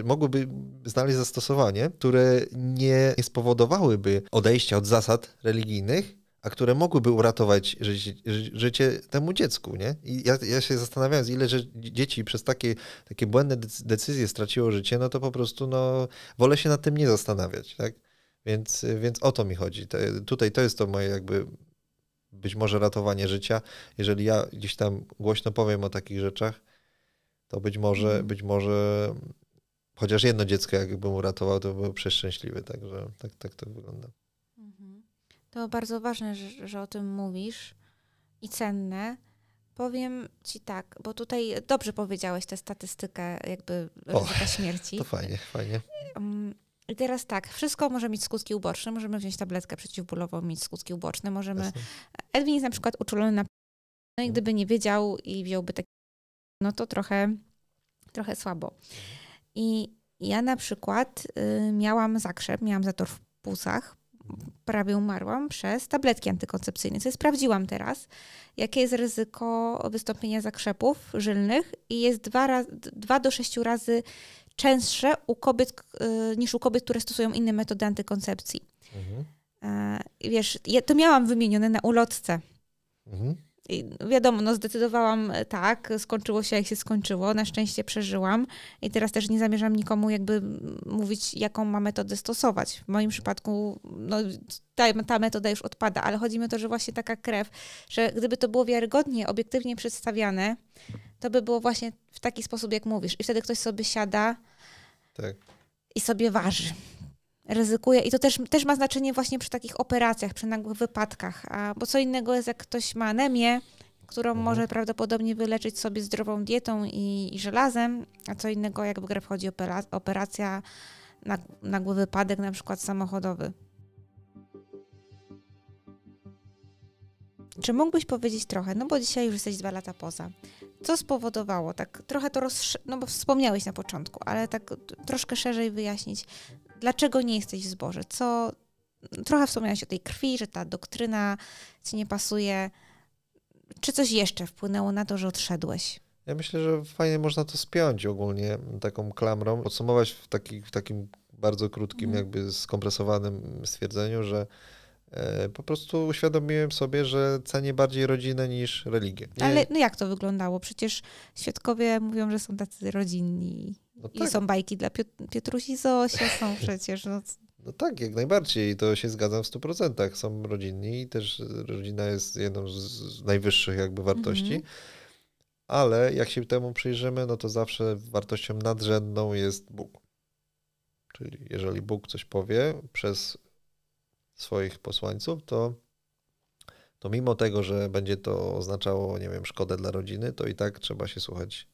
mogłyby znaleźć zastosowanie, które nie spowodowałyby odejścia od zasad religijnych, a które mogłyby uratować życie temu dziecku, nie? I ja się zastanawiam, ile dzieci przez takie błędne decyzje straciło życie, no to po prostu wolę się nad tym nie zastanawiać, tak? Więc o to mi chodzi. Tutaj to jest to moje jakby być może ratowanie życia. Jeżeli ja gdzieś tam głośno powiem o takich rzeczach, to być może chociaż jedno dziecko jakbym uratował, to był przeszczęśliwy, także tak to wygląda. To bardzo ważne, że o tym mówisz i cenne. Powiem ci tak, bo tutaj dobrze powiedziałeś tę statystykę jakby ryzyka śmierci. To fajnie. I teraz tak, wszystko może mieć skutki uboczne. Możemy wziąć tabletkę przeciwbólową, mieć skutki uboczne. Edwin jest na przykład uczulony na... No i gdyby nie wiedział i wziąłby taki... No to trochę słabo. I ja na przykład miałam zakrzep, miałam zator w płucach. Prawie umarłam przez tabletki antykoncepcyjne. Co sprawdziłam teraz, jakie jest ryzyko wystąpienia zakrzepów żylnych i jest 2 do 6 razy częstsze niż u kobiet, które stosują inne metody antykoncepcji. Wiesz, ja to miałam wymienione na ulotce. I wiadomo, zdecydowałam tak, skończyło się jak się skończyło, na szczęście przeżyłam i teraz też nie zamierzam nikomu jakby mówić, jaką ma metodę stosować. W moim przypadku ta metoda już odpada, ale chodzi mi o to, że właśnie taka krew, że gdyby to było wiarygodnie, obiektywnie przedstawiane, to by było właśnie w taki sposób, jak mówisz. I wtedy ktoś sobie siada i sobie waży. Ryzykuje i to też ma znaczenie właśnie przy takich operacjach, przy nagłych wypadkach, bo co innego jest, jak ktoś ma anemię, którą może prawdopodobnie wyleczyć sobie zdrową dietą i żelazem, a co innego, jak w grę wchodzi operacja, nagły wypadek, na przykład samochodowy. Czy mógłbyś powiedzieć trochę, bo dzisiaj już jesteś 2 lata poza, co spowodowało, tak trochę to bo wspomniałeś na początku, ale tak troszkę szerzej wyjaśnić, dlaczego nie jesteś w zborze? trochę wspomniałaś o tej krwi, że ta doktryna ci nie pasuje. Czy coś jeszcze wpłynęło na to, że odszedłeś? Ja myślę, że fajnie można to spiąć ogólnie taką klamrą, podsumować w takim bardzo krótkim, jakby skompresowanym stwierdzeniu, że po prostu uświadomiłem sobie, że cenię bardziej rodzinę niż religię. Ale no jak to wyglądało? Przecież świadkowie mówią, że są tacy rodzinni. No I tak. są bajki dla Piotrusi Zosia, są przecież. No tak, jak najbardziej. To się zgadzam w 100%. Są rodzinni i też rodzina jest jedną z najwyższych jakby wartości. Ale jak się temu przyjrzymy, no to zawsze wartością nadrzędną jest Bóg. Czyli jeżeli Bóg coś powie przez swoich posłańców, to mimo tego, że będzie to oznaczało, nie wiem, szkodę dla rodziny, to i tak trzeba się słuchać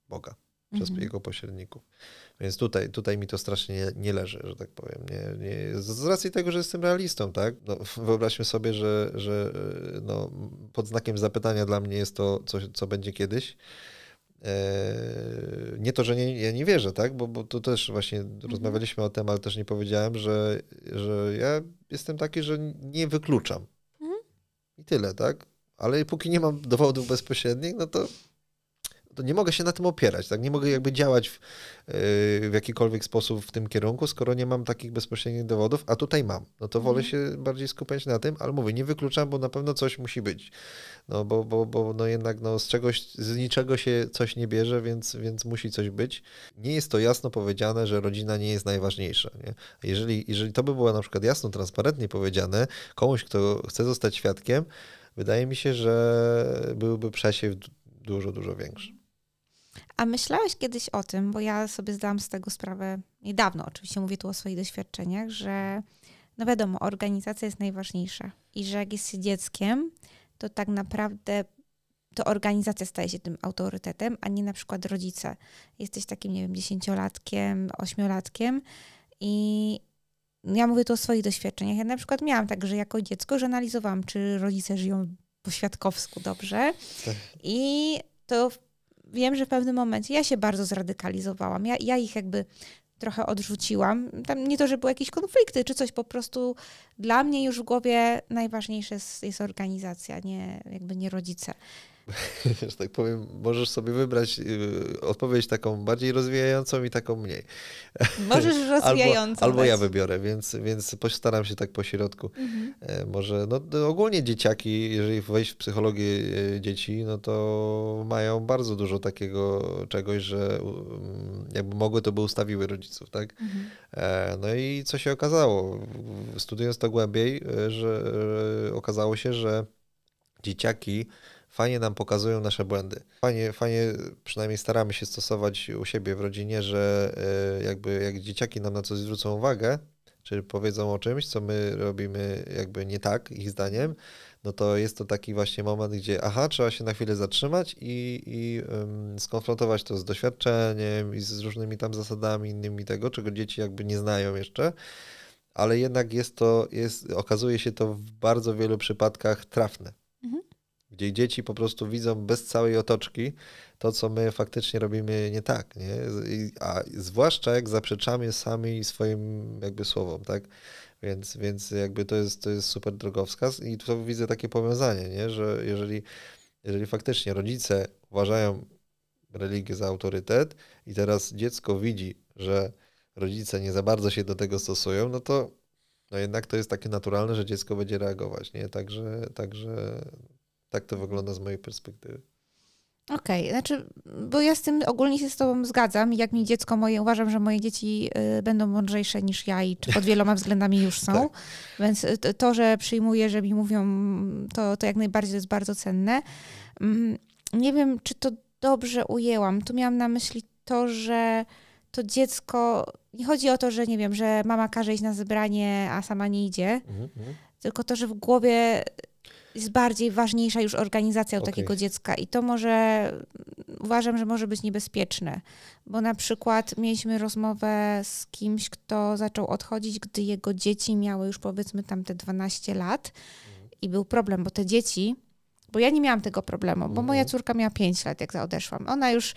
Boga przez jego pośredników. Więc tutaj mi to strasznie nie leży, że tak powiem. Z racji tego, że jestem realistą, tak? No, wyobraźmy sobie, że no, pod znakiem zapytania dla mnie jest to, co będzie kiedyś. Nie to, że ja nie wierzę, tak? Bo to też właśnie rozmawialiśmy o tym, ale też nie powiedziałem, że ja jestem taki, że nie wykluczam. I tyle, tak? Ale póki nie mam dowodów bezpośrednich, no to nie mogę się na tym opierać, tak? Nie mogę jakby działać w jakikolwiek sposób w tym kierunku, skoro nie mam takich bezpośrednich dowodów, a tutaj mam. No to wolę się bardziej skupiać na tym, ale mówię, nie wykluczam, bo na pewno coś musi być. No bo no jednak no z niczego się coś nie bierze, więc musi coś być. Nie jest to jasno powiedziane, że rodzina nie jest najważniejsza. Nie? Jeżeli to by było na przykład jasno, transparentnie powiedziane komuś, kto chce zostać świadkiem, wydaje mi się, że byłby przesiew dużo, dużo większy. A myślałeś kiedyś o tym, bo ja sobie zdałam z tego sprawę niedawno, oczywiście mówię tu o swoich doświadczeniach, że no wiadomo, organizacja jest najważniejsza i że jak jest się dzieckiem, to tak naprawdę to organizacja staje się tym autorytetem, a nie na przykład rodzice. Jesteś takim, nie wiem, 10-latkiem, 8-latkiem i ja mówię tu o swoich doświadczeniach. Ja na przykład miałam tak, że jako dziecko, że analizowałam, czy rodzice żyją po świadkowsku dobrze i to wiem, że w pewnym momencie ja się bardzo zradykalizowałam. Ja ich jakby trochę odrzuciłam. Tam nie to, że były jakieś konflikty czy coś, po prostu dla mnie już w głowie najważniejsza jest organizacja, nie rodzice. Że tak powiem, możesz sobie wybrać odpowiedź taką bardziej rozwijającą i taką mniej. Możesz rozwijającą. Albo ja wybiorę, więc postaram się tak po środku. Może, no ogólnie dzieciaki, jeżeli wejść w psychologię dzieci, no to mają bardzo dużo takiego czegoś, że jakby mogły, to by ustawiły rodziców, tak? No i co się okazało? Studiując to głębiej, że okazało się, że dzieciaki fajnie nam pokazują nasze błędy. Fajnie przynajmniej staramy się stosować u siebie w rodzinie, że jakby jak dzieciaki nam na coś zwrócą uwagę, czy powiedzą o czymś, co my robimy jakby nie tak, ich zdaniem, no to jest to taki właśnie moment, gdzie trzeba się na chwilę zatrzymać i skonfrontować to z doświadczeniem i z różnymi tam zasadami innymi tego, czego dzieci jakby nie znają jeszcze, ale jednak okazuje się to w bardzo wielu przypadkach trafne. Gdzie dzieci po prostu widzą bez całej otoczki to, co my faktycznie robimy nie tak, nie? A zwłaszcza jak zaprzeczamy sami swoim jakby słowom, tak? Więc jakby to jest super drogowskaz i tu widzę takie powiązanie, nie? Że jeżeli faktycznie rodzice uważają religię za autorytet i teraz dziecko widzi, że rodzice nie za bardzo się do tego stosują, no to no jednak to jest takie naturalne, że dziecko będzie reagować, nie? Także tak to wygląda z mojej perspektywy. Okej, znaczy, bo ja z tym ogólnie się z tobą zgadzam. Jak mi dziecko moje, uważam, że moje dzieci będą mądrzejsze niż ja i czy pod wieloma względami już są. Tak. Więc to, że przyjmuję, że mi mówią, to jak najbardziej jest bardzo cenne. Nie wiem, czy to dobrze ujęłam. Tu miałam na myśli to, że to dziecko, nie chodzi o to, że nie wiem, że mama każe iść na zebranie, a sama nie idzie, tylko to, że w głowie jest bardziej ważniejsza już organizacja u takiego dziecka i to uważam, że może być niebezpieczne, bo na przykład mieliśmy rozmowę z kimś, kto zaczął odchodzić, gdy jego dzieci miały już powiedzmy tam te 12 lat i był problem, bo te dzieci, bo ja nie miałam tego problemu, bo moja córka miała 5 lat, jak odeszłam. Ona już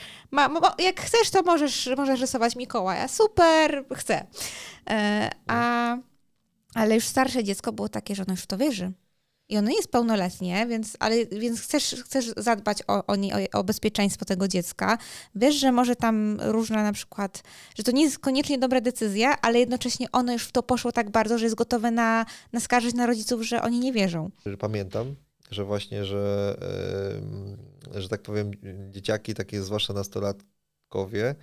jak chcesz, to możesz rysować Mikołaja. Super, chcę. A Ale już starsze dziecko było takie, że ono już w to wierzy. I ono jest pełnoletnie, więc chcesz zadbać o bezpieczeństwo tego dziecka. Wiesz, że może tam różne na przykład, że to nie jest koniecznie dobra decyzja, ale jednocześnie ono już w to poszło tak bardzo, że jest gotowe naskarżyć na rodziców, że oni nie wierzą. Pamiętam, że właśnie, że tak powiem, dzieciaki, takie zwłaszcza nastolatkowie,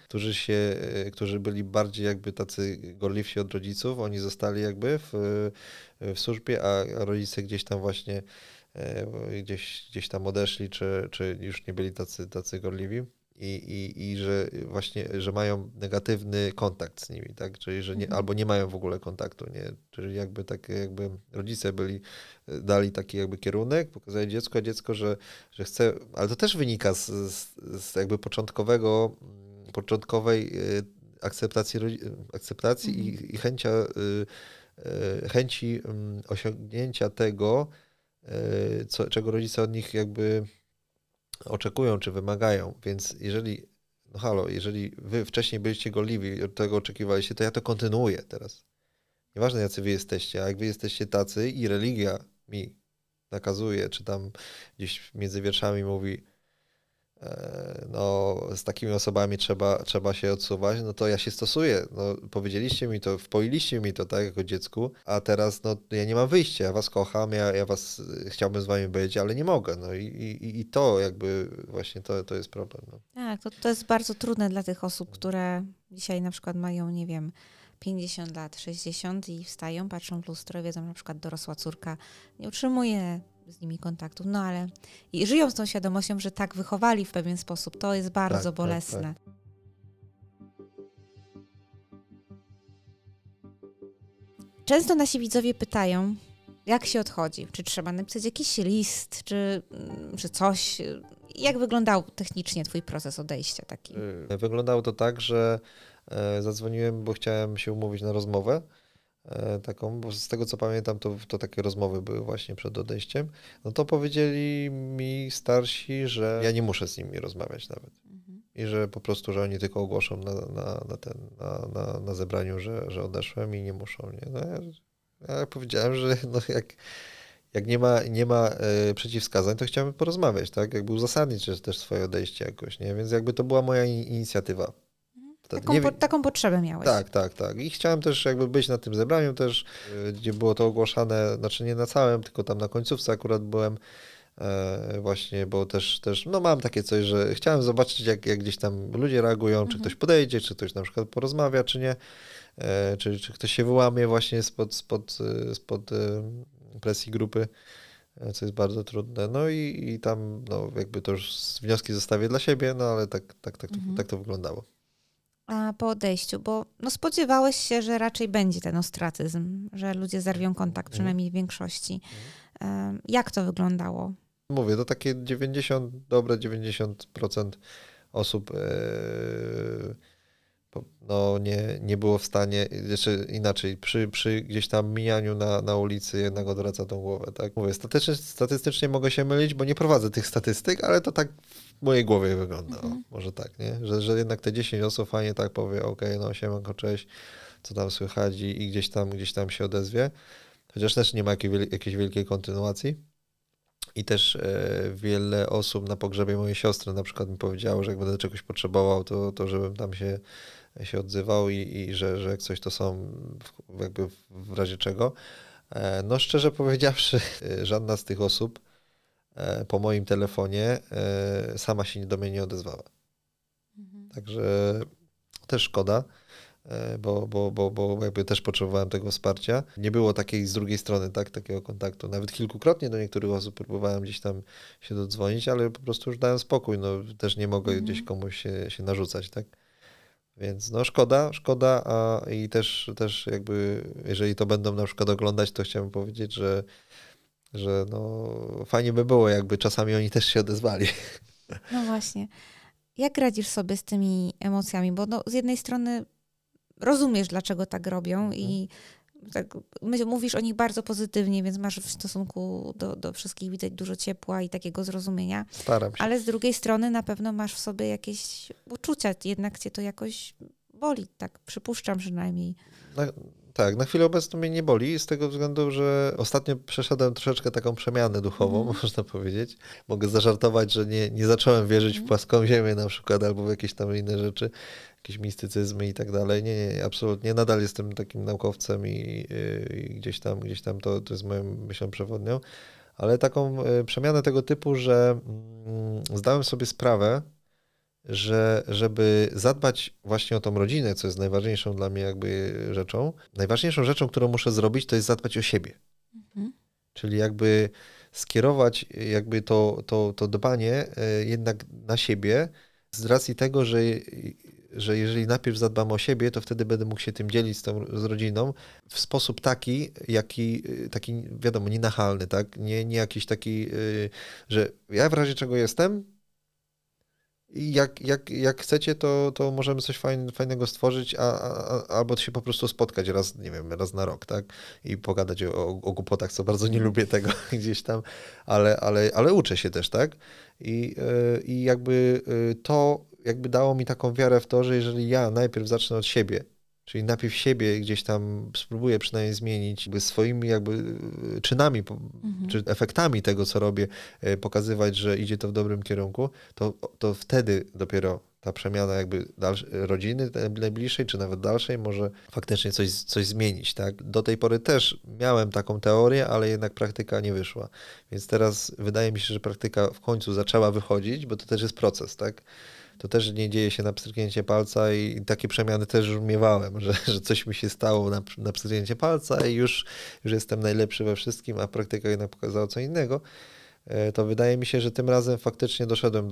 którzy byli bardziej jakby tacy gorliwsi od rodziców, oni zostali jakby w służbie, a rodzice gdzieś tam właśnie gdzieś tam odeszli, czy już nie byli tacy gorliwi. I że właśnie, że mają negatywny kontakt z nimi, tak? Czyli że albo nie mają w ogóle kontaktu, nie? Czyli jakby rodzice dali taki jakby kierunek, pokazali dziecko, że chce, ale to też wynika z jakby początkowej akceptacji i chęci osiągnięcia tego, czego rodzice od nich jakby oczekują czy wymagają, więc jeżeli wy wcześniej byliście gorliwi, od tego oczekiwaliście, to ja to kontynuuję teraz. Nieważne jacy wy jesteście, a jak wy jesteście tacy i religia mi nakazuje, czy tam gdzieś między wierszami mówi, no z takimi osobami trzeba się odsuwać, no to ja się stosuję. No, powiedzieliście mi to, wpoiliście mi to tak jako dziecku, a teraz no ja nie mam wyjścia, ja was kocham, ja was chciałbym z wami być, ale nie mogę. No i to jakby właśnie to jest problem. No. Tak, to jest bardzo trudne dla tych osób, które dzisiaj na przykład mają, nie wiem, 50 lat, 60 i wstają, patrzą w lustro, wiedzą, na przykład dorosła córka nie utrzymuje z nimi kontaktów, no ale i żyją z tą świadomością, że tak wychowali w pewien sposób. To jest bardzo bolesne. Tak. Często nasi widzowie pytają, jak się odchodzi? Czy trzeba napisać jakiś list, czy coś? Jak wyglądał technicznie twój proces odejścia taki? Wyglądało to tak, że zadzwoniłem, bo chciałem się umówić na rozmowę taką, bo z tego co pamiętam, to takie rozmowy były właśnie przed odejściem. No to powiedzieli mi starsi, że ja nie muszę z nimi rozmawiać nawet. I że po prostu, że oni tylko ogłoszą na zebraniu, że odeszłem i nie muszą. Nie? No ja powiedziałem, że no jak nie ma przeciwwskazań, to chciałem porozmawiać, tak? Jakby uzasadnić też swoje odejście jakoś, nie? Więc jakby to była moja inicjatywa. Taką potrzebę miałeś. Tak. I chciałem też jakby być na tym zebraniu też, gdzie było to ogłaszane, znaczy nie na całym, tylko tam na końcówce akurat byłem właśnie, bo też no mam takie coś, że chciałem zobaczyć jak gdzieś tam ludzie reagują, czy ktoś podejdzie, czy ktoś na przykład porozmawia, czy nie, czy ktoś się wyłamie właśnie spod presji grupy, co jest bardzo trudne. No i tam no jakby to już wnioski zostawię dla siebie, no ale tak to wyglądało. A po odejściu, bo no spodziewałeś się, że raczej będzie ten ostracyzm, że ludzie zerwią kontakt, przynajmniej w większości. Jak to wyglądało? Mówię, to takie 90% osób no nie było w stanie, jeszcze inaczej, przy gdzieś tam mijaniu na ulicy jednak odwraca tą głowę, tak? Mówię, statystycznie mogę się mylić, bo nie prowadzę tych statystyk, ale to tak w mojej głowie wygląda, może tak, nie? Że jednak te 10 osób fajnie tak powie, okej, no siemanko, cześć, co tam słychać i gdzieś tam się odezwie, chociaż też nie ma jakiejś wielkiej kontynuacji. I też wiele osób na pogrzebie mojej siostry na przykład mi powiedziało, że jak będę czegoś potrzebował, to żebym tam się odzywał i że jak coś to są jakby w razie czego. No szczerze powiedziawszy, żadna z tych osób po moim telefonie sama się do mnie nie odezwała. Także też szkoda, bo jakby też potrzebowałem tego wsparcia. Nie było takiej z drugiej strony takiego kontaktu. Nawet kilkukrotnie do niektórych osób próbowałem gdzieś tam się dodzwonić, ale po prostu już dałem spokój. No, też nie mogę gdzieś komuś się narzucać, tak? Więc no szkoda, i też jakby, jeżeli to będą na przykład oglądać, to chciałbym powiedzieć, że no fajnie by było, jakby czasami oni też się odezwali. No właśnie. Jak radzisz sobie z tymi emocjami? Bo no, z jednej strony rozumiesz, dlaczego tak robią i tak, mówisz o nich bardzo pozytywnie, więc masz w stosunku do wszystkich widać dużo ciepła i takiego zrozumienia. Staram się. Ale z drugiej strony na pewno masz w sobie jakieś uczucia, jednak cię to jakoś boli, tak przypuszczam przynajmniej. No, Tak, na chwilę obecną mnie nie boli z tego względu, że ostatnio przeszedłem troszeczkę taką przemianę duchową, można powiedzieć. Mogę zażartować, że nie zacząłem wierzyć w płaską ziemię na przykład albo w jakieś tam inne rzeczy, jakieś mistycyzmy i tak dalej. Nie, absolutnie. Nadal jestem takim naukowcem i gdzieś tam to jest moją myślą przewodnią. Ale taką przemianę tego typu, że zdałem sobie sprawę, że żeby zadbać właśnie o tą rodzinę, co jest najważniejszą dla mnie jakby rzeczą, najważniejszą rzeczą, którą muszę zrobić, to jest zadbać o siebie. Czyli jakby skierować jakby to dbanie jednak na siebie z racji tego, że jeżeli najpierw zadbam o siebie, to wtedy będę mógł się tym dzielić z rodziną w sposób taki wiadomo, nienachalny, tak? Nie jakiś taki, że ja w razie czego jestem, i jak chcecie, to możemy coś fajnego stworzyć, albo się po prostu spotkać raz, nie wiem, raz na rok, tak? I pogadać o głupotach, co bardzo nie lubię tego gdzieś tam, ale uczę się też, tak? I jakby to jakby dało mi taką wiarę w to, że jeżeli ja najpierw zacznę od siebie, czyli najpierw siebie gdzieś tam spróbuję przynajmniej zmienić, jakby swoimi jakby czynami, czy efektami tego, co robię, pokazywać, że idzie to w dobrym kierunku, to wtedy dopiero ta przemiana jakby rodziny najbliższej, czy nawet dalszej może faktycznie coś zmienić, tak? Do tej pory też miałem taką teorię, ale jednak praktyka nie wyszła. Więc teraz wydaje mi się, że praktyka w końcu zaczęła wychodzić, bo to też jest proces, tak? To też nie dzieje się na pstryknięcie palca i takie przemiany też już miewałem, że coś mi się stało na pstryknięcie palca i już jestem najlepszy we wszystkim, a praktyka jednak pokazała co innego. To wydaje mi się, że tym razem faktycznie doszedłem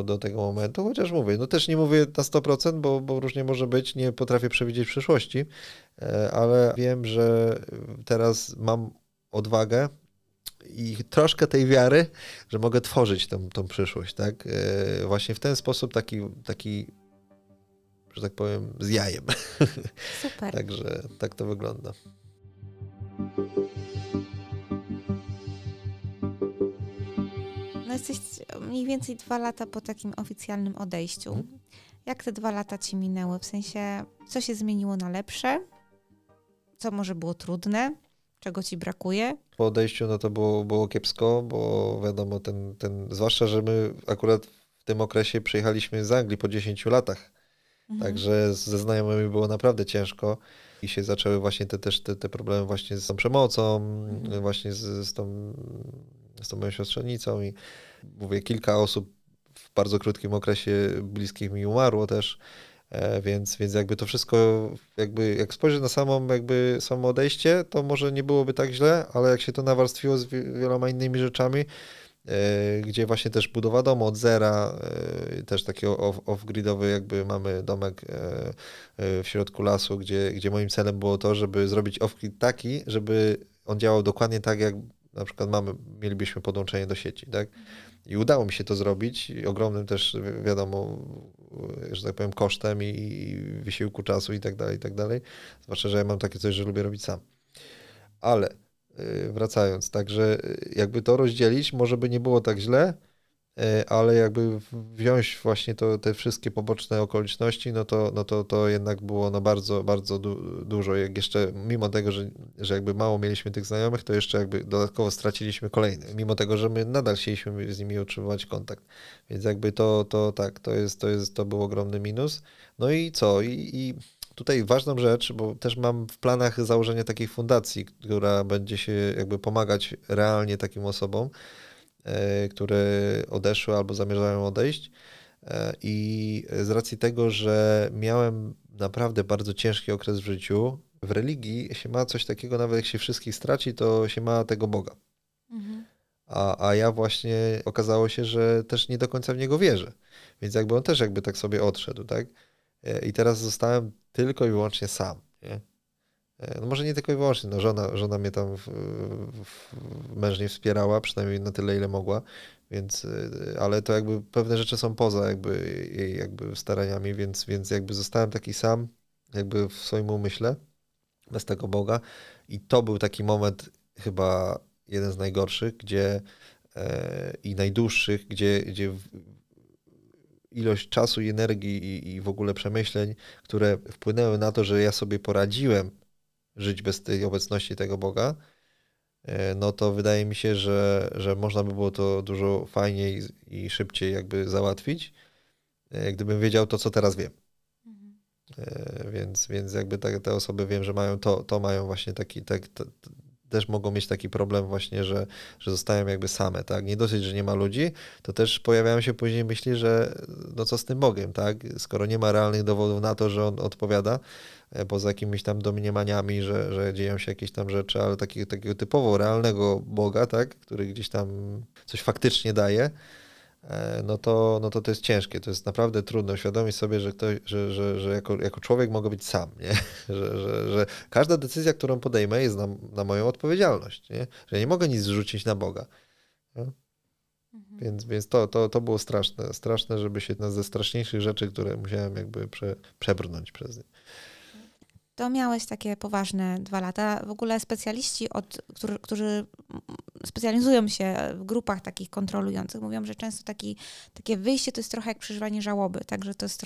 do tego momentu, chociaż mówię, no też nie mówię na 100%, bo różnie może być, nie potrafię przewidzieć przyszłości, ale wiem, że teraz mam odwagę i troszkę tej wiary, że mogę tworzyć tą przyszłość, tak? Właśnie w ten sposób taki, że tak powiem, z jajem. Super. Także tak to wygląda. No jesteś mniej więcej 2 lata po takim oficjalnym odejściu. Jak te 2 lata ci minęły? W sensie, co się zmieniło na lepsze? Co może było trudne? Czego ci brakuje? Po odejściu no to było kiepsko, bo wiadomo, zwłaszcza, że my akurat w tym okresie przyjechaliśmy z Anglii po 10 latach. Także ze znajomymi było naprawdę ciężko i się zaczęły właśnie te problemy właśnie z tą przemocą, właśnie z tą moją siostrzenicą i mówię, kilka osób w bardzo krótkim okresie bliskich mi umarło też, więc jakby to wszystko, jakby jak spojrzeć na samo odejście, to może nie byłoby tak źle, ale jak się to nawarstwiło z wieloma innymi rzeczami, gdzie właśnie też budowa domu od zera, też taki off-gridowy jakby mamy domek w środku lasu, gdzie moim celem było to, żeby zrobić off-grid taki, żeby on działał dokładnie tak, jak na przykład mielibyśmy podłączenie do sieci, tak? I udało mi się to zrobić, ogromnym też, wiadomo, że tak powiem, kosztem i wysiłku czasu i tak dalej. Zwłaszcza, że ja mam takie coś, że lubię robić sam. Ale wracając, także jakby to rozdzielić, może by nie było tak źle, ale jakby wziąć właśnie te wszystkie poboczne okoliczności, no to jednak było no bardzo, bardzo dużo. Jak jeszcze, mimo tego, że jakby mało mieliśmy tych znajomych, to jeszcze jakby dodatkowo straciliśmy kolejnych, mimo tego, że my nadal chcieliśmy z nimi utrzymywać kontakt. Więc jakby to był ogromny minus. No i co? I tutaj ważną rzecz, bo też mam w planach założenie takiej fundacji, która będzie się jakby pomagać realnie takim osobom, które odeszły albo zamierzają odejść. I z racji tego, że miałem naprawdę bardzo ciężki okres w życiu, w religii się ma coś takiego, nawet jak się wszystkich straci, to się ma tego Boga. A ja właśnie okazało się, że też nie do końca w Niego wierzę. Więc jakby on też jakby tak sobie odszedł, tak? I teraz zostałem tylko i wyłącznie sam, nie? No może nie tylko i wyłącznie, no żona mnie tam mężnie wspierała, przynajmniej na tyle, ile mogła, więc, ale to jakby pewne rzeczy są poza jakby jej jakby staraniami, więc jakby zostałem taki sam, jakby w swoim umyśle, bez tego Boga i to był taki moment chyba jeden z najgorszych, i najdłuższych, gdzie ilość czasu i energii i w ogóle przemyśleń, które wpłynęły na to, że ja sobie poradziłem żyć bez tej obecności tego Boga, no to wydaje mi się, że można by było to dużo fajniej i szybciej jakby załatwić, gdybym wiedział to, co teraz wiem. Więc jakby te osoby wiem, że mają to mają właśnie też mogą mieć taki problem właśnie, że zostają jakby same, tak? Nie dosyć, że nie ma ludzi, to też pojawiają się później myśli, że no co z tym Bogiem, tak? Skoro nie ma realnych dowodów na to, że On odpowiada, poza jakimiś tam domniemaniami, że dzieją się jakieś tam rzeczy, ale takiego typowo realnego Boga, tak? Który gdzieś tam coś faktycznie daje, no to jest ciężkie, to jest naprawdę trudno uświadomić sobie, że jako człowiek mogę być sam, nie? Że każda decyzja, którą podejmę, jest na moją odpowiedzialność, nie? Że nie mogę nic zrzucić na Boga. No? Więc to było straszne, żeby się jedna ze straszniejszych rzeczy, które musiałem jakby przebrnąć przez nie. To miałeś takie poważne 2 lata. W ogóle specjaliści, którzy specjalizują się w grupach takich kontrolujących, mówią, że często takie wyjście to jest trochę jak przeżywanie żałoby, także to jest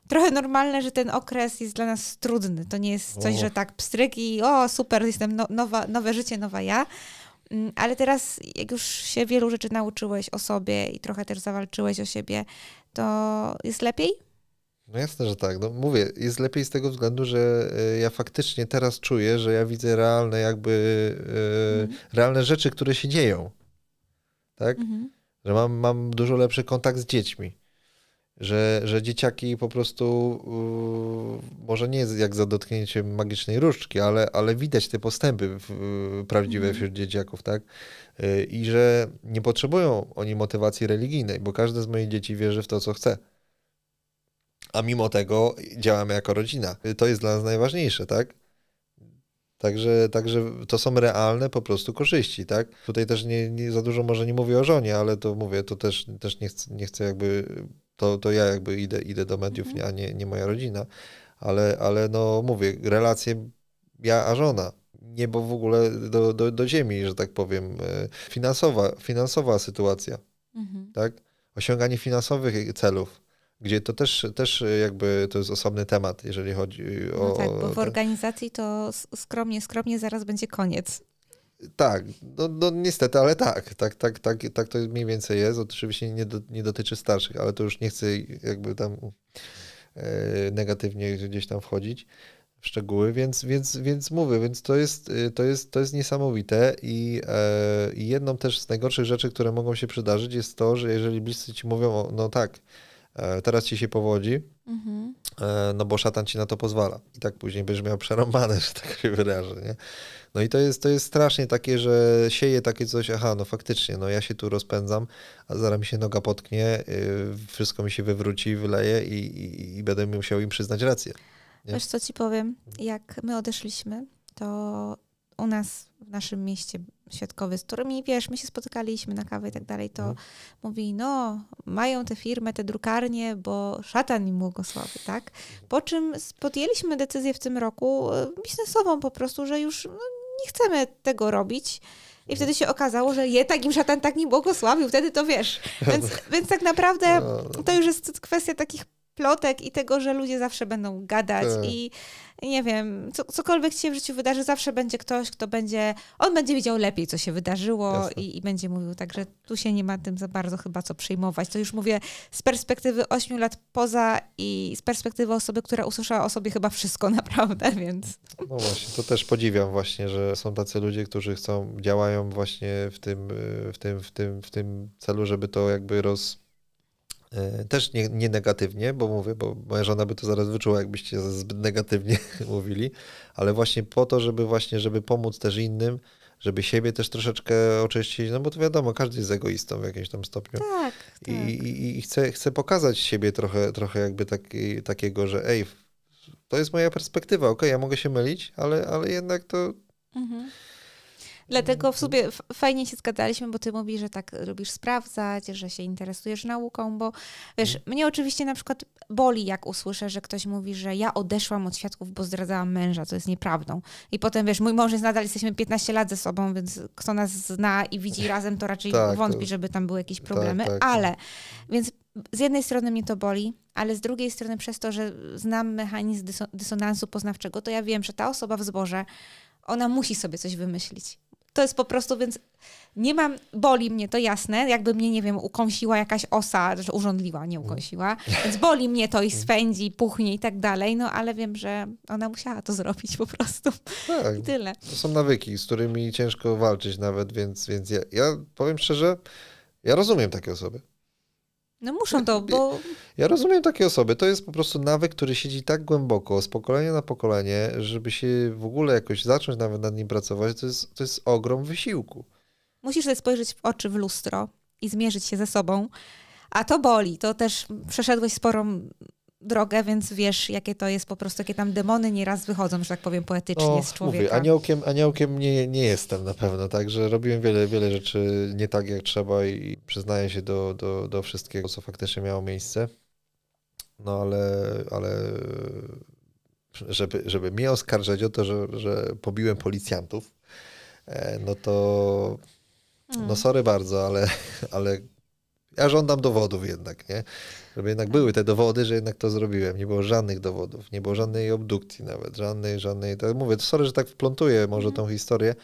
trochę normalne, że ten okres jest dla nas trudny. To nie jest coś, że tak pstryk i super, jestem nowe życie, nowa ja. Ale teraz, jak już się wielu rzeczy nauczyłeś o sobie i trochę też zawalczyłeś o siebie, to jest lepiej? No jasne, że tak. No mówię, jest lepiej z tego względu, że ja faktycznie teraz czuję, że ja widzę realne rzeczy, które się dzieją. Tak? Że mam dużo lepszy kontakt z dziećmi. Że dzieciaki po prostu, może nie jest jak za dotknięciem magicznej różdżki, ale widać te postępy prawdziwe wśród dzieciaków, tak? I że nie potrzebują oni motywacji religijnej, bo każde z moich dzieci wierzy w to, co chce. A mimo tego działamy jako rodzina. To jest dla nas najważniejsze, tak? Także to są realne po prostu korzyści, tak? Tutaj też nie za dużo może nie mówię o żonie, ale to mówię, to też nie chcę jakby, to ja jakby idę do mediów, a nie moja rodzina, ale no mówię, relacje ja a żona, niebo w ogóle do ziemi, że tak powiem, finansowa sytuacja, tak? Osiąganie finansowych celów, gdzie to też jakby to jest osobny temat, jeżeli chodzi o... No tak, bo w organizacji to skromnie zaraz będzie koniec. Tak, no niestety, ale tak to mniej więcej jest. Oczywiście nie dotyczy starszych, ale to już nie chcę jakby tam negatywnie gdzieś tam wchodzić w szczegóły, więc mówię, więc to jest niesamowite i jedną też z najgorszych rzeczy, które mogą się przydarzyć, jest to, że jeżeli bliscy ci mówią, no tak, teraz ci się powodzi, no bo szatan ci na to pozwala. I tak później będziesz miał przerąbane, że tak się wyrażę, nie? No i to jest strasznie takie, że sieje takie coś, no faktycznie, no ja się tu rozpędzam, a zaraz mi się noga potknie, wszystko mi się wywróci, wyleje i będę musiał im przyznać rację. Nie? Wiesz, co ci powiem? Jak my odeszliśmy, to u nas w naszym mieście świadkowie, z którymi, wiesz, my się spotykaliśmy na kawę i tak dalej, to mówi, no, mają tę firmę, te drukarnie, bo szatan im błogosławi, tak? Po czym podjęliśmy decyzję w tym roku biznesową po prostu, że już nie chcemy tego robić. I wtedy się okazało, że tak im szatan tak nie błogosławił. Wtedy to wiesz. Więc tak naprawdę to już jest kwestia takich plotek i tego, że ludzie zawsze będą gadać i nie wiem, cokolwiek ci się w życiu wydarzy, zawsze będzie ktoś, on będzie wiedział lepiej, co się wydarzyło i będzie mówił, także tu się nie ma tym za bardzo chyba co przejmować. To już mówię z perspektywy 8 lat poza i z perspektywy osoby, która usłyszała o sobie chyba wszystko naprawdę, więc... No właśnie, to też podziwiam właśnie, że są tacy ludzie, którzy działają właśnie w tym celu, żeby to jakby też nie negatywnie, bo moja żona by to zaraz wyczuła, jakbyście zbyt negatywnie mówili, ale właśnie po to, żeby pomóc też innym, żeby siebie też troszeczkę oczyścić, no bo to wiadomo, każdy jest egoistą w jakimś tam stopniu. Tak. I chcę pokazać siebie trochę jakby takiego, że to jest moja perspektywa, ja mogę się mylić, ale jednak to... Dlatego w sumie fajnie się zgadaliśmy, bo ty mówisz, że tak lubisz sprawdzać, że się interesujesz nauką, bo wiesz, mnie oczywiście na przykład boli, jak usłyszę, że ktoś mówi, że ja odeszłam od świadków, bo zdradzałam męża, co jest nieprawdą. I potem wiesz, mój mąż jest nadal, jesteśmy 15 lat ze sobą, więc kto nas zna i widzi razem, to raczej wątpi, żeby tam były jakieś problemy, ale więc z jednej strony mnie to boli, ale z drugiej strony przez to, że znam mechanizm dysonansu poznawczego, to ja wiem, że ta osoba w zborze, ona musi sobie coś wymyślić. To jest po prostu, więc boli mnie to jasne, jakby mnie, nie wiem, ukąsiła jakaś osa, że urządliła, nie ukąsiła, więc boli mnie to i swędzi, puchnie i tak dalej, no ale wiem, że ona musiała to zrobić po prostu. Tak, I tyle. to są nawyki, z którymi ciężko walczyć nawet, więc ja powiem szczerze, ja rozumiem takie osoby. No muszą to, bo... Ja rozumiem takie osoby. To jest po prostu nawyk, który siedzi tak głęboko, z pokolenia na pokolenie, żeby się w ogóle jakoś zacząć nawet nad nim pracować, to jest ogrom wysiłku. Musisz sobie spojrzeć w oczy w lustro i zmierzyć się ze sobą, a to boli. To też przeszedłeś sporą drogę, więc wiesz, jakie to jest po prostu, jakie tam demony nieraz wychodzą, że tak powiem poetycznie z człowieka. Mówię, aniołkiem nie jestem na pewno, także robiłem wiele rzeczy nie tak jak trzeba i przyznaję się do wszystkiego, co faktycznie miało miejsce. No ale żeby mnie oskarżać o to, że pobiłem policjantów, no to no sorry bardzo, ale ja żądam dowodów jednak, nie? Żeby jednak były te dowody, że jednak to zrobiłem. Nie było żadnych dowodów, nie było żadnej obdukcji nawet, żadnej, tak mówię, sorry, że tak wplątuję może tą historię,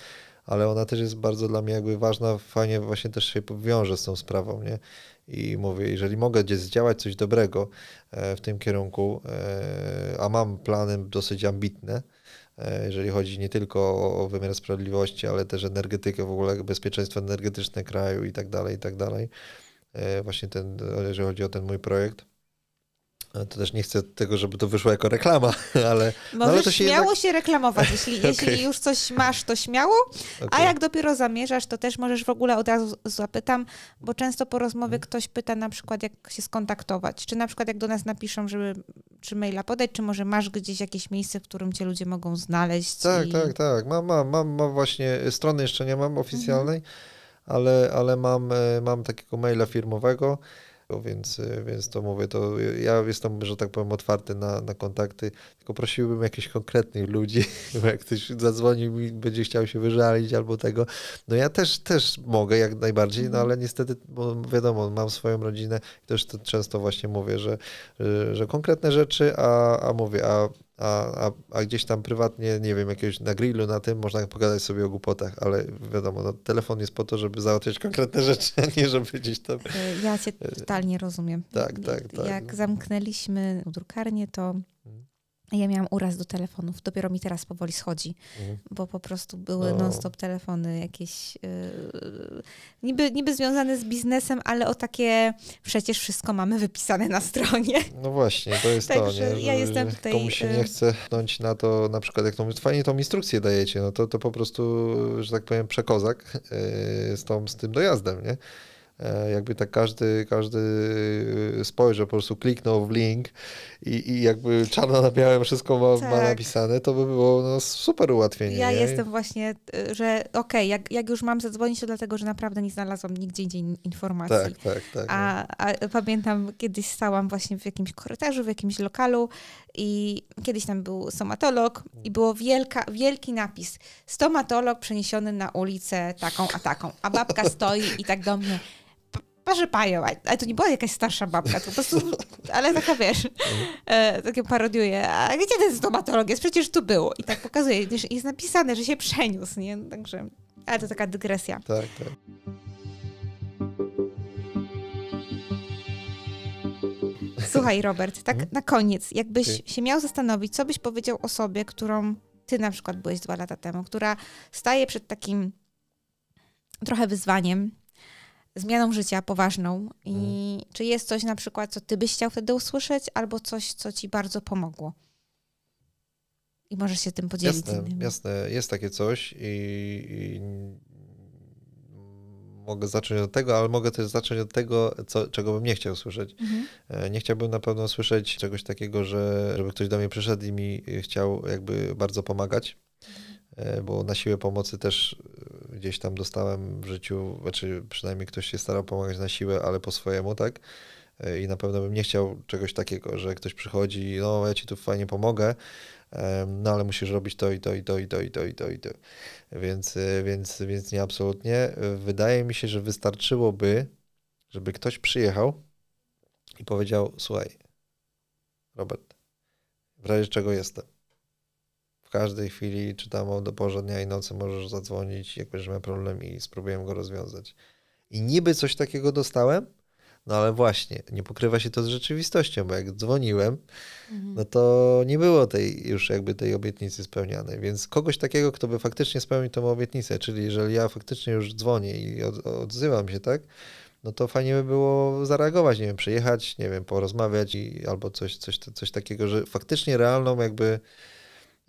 ale ona też jest bardzo dla mnie jakby ważna, fajnie właśnie też się wiąże z tą sprawą, nie? I mówię, jeżeli mogę gdzieś zdziałać coś dobrego w tym kierunku, a mam plany dosyć ambitne, jeżeli chodzi nie tylko o wymiar sprawiedliwości, ale też energetykę, w ogóle bezpieczeństwo energetyczne kraju i tak dalej. Właśnie jeżeli chodzi o ten mój projekt. To też nie chcę tego, żeby to wyszło jako reklama, ale... Możesz to się śmiało się reklamować. Jeśli już coś masz, to śmiało, a jak dopiero zamierzasz, to też możesz w ogóle od razu zapytam, bo często po rozmowie ktoś pyta na przykład, jak się skontaktować, czy na przykład jak do nas napiszą, czy maila podać, czy może masz gdzieś jakieś miejsce, w którym cię ludzie mogą znaleźć. Tak. Mam właśnie, strony jeszcze nie mam oficjalnej, ale mam takiego maila firmowego, więc to mówię, to ja jestem, że tak powiem, otwarty na kontakty, tylko prosiłbym jakichś konkretnych ludzi, bo jak ktoś zadzwoni mi, będzie chciał się wyżalić albo tego, no ja też mogę jak najbardziej, no ale niestety, bo wiadomo, mam swoją rodzinę i też to często właśnie mówię, że konkretne rzeczy, a mówię, a gdzieś tam prywatnie, nie wiem, jakiegoś na grillu na tym można pogadać sobie o głupotach, ale wiadomo, no, telefon jest po to, żeby załatwiać konkretne rzeczy, a nie żeby gdzieś tam... Ja cię totalnie rozumiem. Tak. Jak zamknęliśmy drukarnię, to ja miałam uraz do telefonów. Dopiero mi teraz powoli schodzi, bo po prostu były non-stop telefony jakieś niby związane z biznesem, ale o takie przecież wszystko mamy wypisane na stronie. No właśnie, to jest to, nie? Ja jestem tutaj... Komuś się nie chce tknąć na to, na przykład jak fajnie tą instrukcję dajecie, no to po prostu, że tak powiem, przekozak z tym dojazdem, nie? Jakby tak każdy spojrzał, po prostu kliknął w link i jakby czarno na białym wszystko ma napisane, to by było super ułatwienie. Ja nie? jestem właśnie, że jak już mam zadzwonić, to dlatego, że naprawdę nie znalazłam nigdzie indziej informacji. Tak. A pamiętam, kiedyś stałam właśnie w jakimś korytarzu, w jakimś lokalu i kiedyś tam był stomatolog i było wielki napis: stomatolog przeniesiony na ulicę taką a taką, a babka stoi i tak do mnie: proszę panią, ale to nie była jakaś starsza babka, to po prostu, ale taka, wiesz, takie parodiuje, a gdzie ten stomatolog jest? Przecież tu było. I tak pokazuje, jest napisane, że się przeniósł, nie? Także, ale to taka dygresja. Tak. Słuchaj, Robert, tak na koniec, jakbyś się miał zastanowić, co byś powiedział osobie, którą ty na przykład byłeś 2 lata temu, która staje przed takim trochę wyzwaniem, zmianą życia poważną i czy jest coś na przykład, co ty byś chciał wtedy usłyszeć, albo coś, co ci bardzo pomogło? I możesz się tym podzielić z innymi. Jasne, jest takie coś i mogę zacząć od tego, ale mogę też zacząć od tego, czego bym nie chciał słyszeć. Nie chciałbym na pewno słyszeć czegoś takiego, żeby ktoś do mnie przyszedł i mi chciał jakby bardzo pomagać, bo na siłę pomocy też gdzieś tam dostałem w życiu, znaczy przynajmniej ktoś się starał pomagać na siłę, ale po swojemu, tak? I na pewno bym nie chciał czegoś takiego, że ktoś przychodzi, no ja ci tu fajnie pomogę, no ale musisz robić to i to. Więc nie, absolutnie. Wydaje mi się, że wystarczyłoby, żeby ktoś przyjechał i powiedział: słuchaj, Robert, w razie czego jestem. W każdej chwili, czy tam do porze dnia i nocy możesz zadzwonić, jak będziesz miał problem i spróbujemy go rozwiązać. I niby coś takiego dostałem, no ale właśnie, nie pokrywa się to z rzeczywistością, bo jak dzwoniłem, no to nie było już jakby tej obietnicy spełnianej, więc kogoś takiego, kto by faktycznie spełnił tą obietnicę, czyli jeżeli ja faktycznie już dzwonię i odzywam się, tak, no to fajnie by było zareagować, nie wiem, przyjechać, nie wiem, porozmawiać albo coś takiego, że faktycznie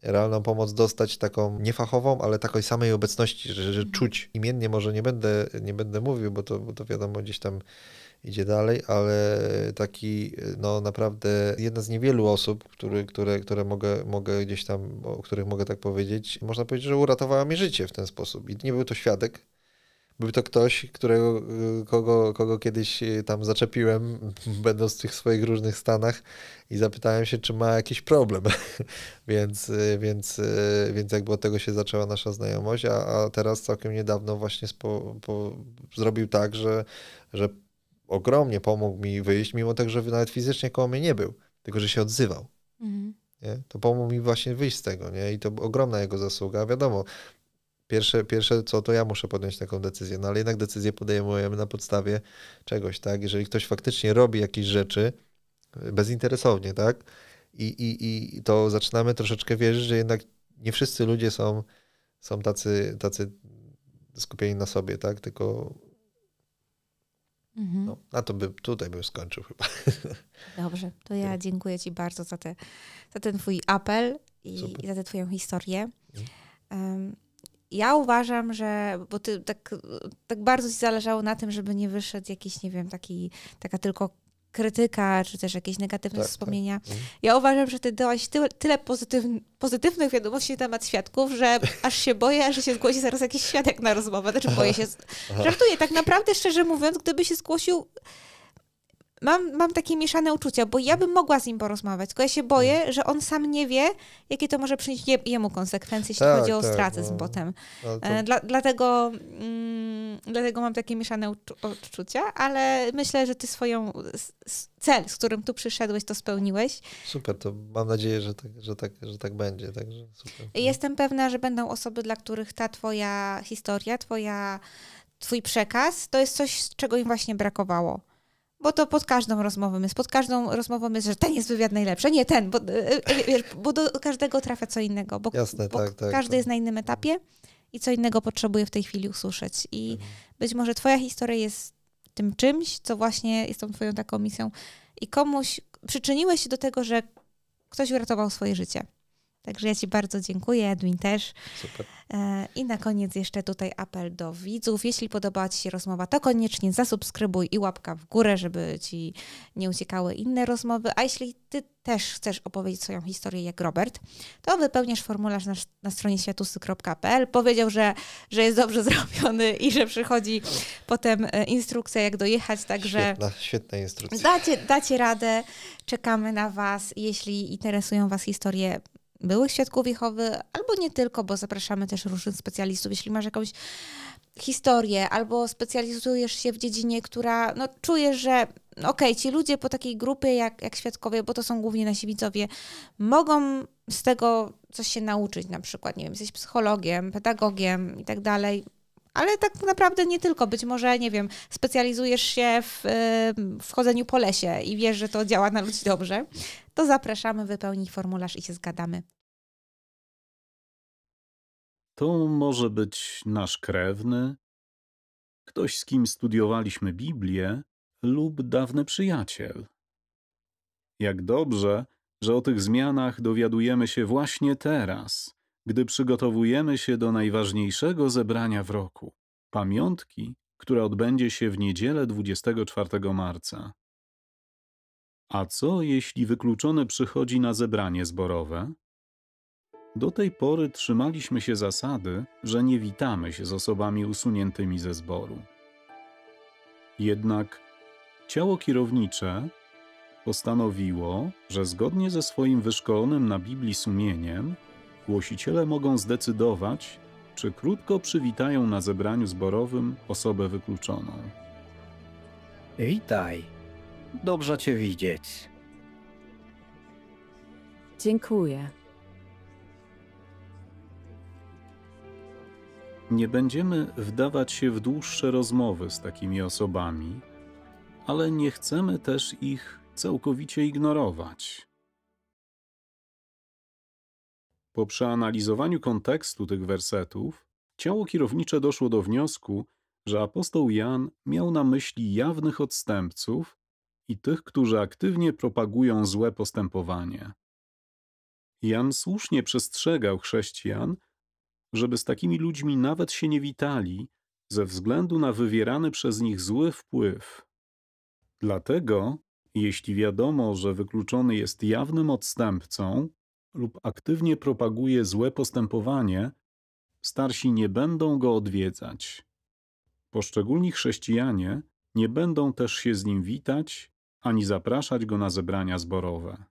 realną pomoc dostać, taką niefachową, ale takiej samej obecności, że czuć. Imiennie może nie będę mówił, bo to wiadomo gdzieś tam idzie dalej, ale taki no naprawdę jedna z niewielu osób, które mogę gdzieś tam, o których mogę tak powiedzieć, można powiedzieć, że uratowała mi życie w ten sposób. I nie był to świadek, był to ktoś, kogo kiedyś tam zaczepiłem, będąc w tych swoich różnych stanach i zapytałem się, czy ma jakiś problem. więc jakby od tego się zaczęła nasza znajomość, a teraz całkiem niedawno właśnie zrobił tak, że ogromnie pomógł mi wyjść, mimo tego, że nawet fizycznie koło mnie nie był, tylko że się odzywał. Nie? To pomógł mi właśnie wyjść z tego, nie? I to ogromna jego zasługa. Wiadomo, pierwsze co, to ja muszę podjąć taką decyzję, no ale jednak decyzję podejmujemy na podstawie czegoś, tak? Jeżeli ktoś faktycznie robi jakieś rzeczy bezinteresownie, tak? I to zaczynamy troszeczkę wierzyć, że jednak nie wszyscy ludzie są tacy skupieni na sobie, tak? Tylko no, tutaj bym skończył chyba. Dobrze, to ja dziękuję Ci bardzo za ten Twój apel i za tę Twoją historię. Ja uważam, że, bo Ty tak bardzo Ci zależało na tym, żeby nie wyszedł jakiś, nie wiem, taka tylko krytyka, czy też jakieś negatywne wspomnienia. Tak. Ja uważam, że Ty dałaś tyle pozytywnych wiadomości na temat świadków, że aż się boję, że się zgłosi zaraz jakiś świadek na rozmowę. Znaczy boję się. Żartuję. Tak naprawdę, szczerze mówiąc, gdyby się zgłosił... Mam takie mieszane uczucia, bo ja bym mogła z nim porozmawiać, tylko ja się boję, że on sam nie wie, jakie to może przynieść jemu konsekwencje, jeśli chodzi o ostracyzm potem. Dlatego mam takie mieszane uczucia, ale myślę, że ty cel, z którym tu przyszedłeś, to spełniłeś. Super, to mam nadzieję, że tak będzie. Także super. Jestem pewna, że będą osoby, dla których ta twoja historia, twój przekaz, to jest coś, czego im właśnie brakowało. Bo to pod każdą rozmową jest, że ten jest wywiad najlepszy, nie ten, bo do każdego trafia co innego, bo, jasne, bo tak, każdy jest na innym etapie i co innego potrzebuje w tej chwili usłyszeć. I być może twoja historia jest tym czymś, co właśnie jest tą twoją taką misją i komuś przyczyniłeś się do tego, że ktoś uratował swoje życie. Także ja Ci bardzo dziękuję, Edwin też. Super. I na koniec jeszcze tutaj apel do widzów. Jeśli podobała Ci się rozmowa, to koniecznie zasubskrybuj i łapka w górę, żeby Ci nie uciekały inne rozmowy. A jeśli Ty też chcesz opowiedzieć swoją historię jak Robert, to wypełniasz formularz na stronie światusy.pl. Powiedział, że jest dobrze zrobiony i że przychodzi potem instrukcja, jak dojechać. Także świetna instrukcja. Dacie radę. Czekamy na Was. Jeśli interesują Was historie byłych świadków Jehowy, albo nie tylko, bo zapraszamy też różnych specjalistów. Jeśli masz jakąś historię, albo specjalizujesz się w dziedzinie, która, no czujesz, że ci ludzie po takiej grupie jak świadkowie, bo to są głównie nasi widzowie, mogą z tego coś się nauczyć, na przykład, nie wiem, jesteś psychologiem, pedagogiem i tak dalej, ale tak naprawdę nie tylko. Być może, nie wiem, specjalizujesz się w chodzeniu po lesie i wiesz, że to działa na ludzi dobrze, to zapraszamy, wypełnij formularz i się zgadamy. To może być nasz krewny, ktoś, z kim studiowaliśmy Biblię, lub dawny przyjaciel. Jak dobrze, że o tych zmianach dowiadujemy się właśnie teraz, gdy przygotowujemy się do najważniejszego zebrania w roku, pamiątki, które odbędzie się w niedzielę 24 marca. A co, jeśli wykluczony przychodzi na zebranie zborowe? Do tej pory trzymaliśmy się zasady, że nie witamy się z osobami usuniętymi ze zboru. Jednak ciało kierownicze postanowiło, że zgodnie ze swoim wyszkolonym na Biblii sumieniem głosiciele mogą zdecydować, czy krótko przywitają na zebraniu zborowym osobę wykluczoną. Witaj. Dobrze cię widzieć. Dziękuję. Nie będziemy wdawać się w dłuższe rozmowy z takimi osobami, ale nie chcemy też ich całkowicie ignorować. Po przeanalizowaniu kontekstu tych wersetów, ciało kierownicze doszło do wniosku, że apostoł Jan miał na myśli jawnych odstępców i tych, którzy aktywnie propagują złe postępowanie. Jan słusznie przestrzegał chrześcijan, żeby z takimi ludźmi nawet się nie witali, ze względu na wywierany przez nich zły wpływ. Dlatego, jeśli wiadomo, że wykluczony jest jawnym odstępcą lub aktywnie propaguje złe postępowanie, starsi nie będą go odwiedzać. Poszczególni chrześcijanie nie będą też się z nim witać ani zapraszać go na zebrania zborowe.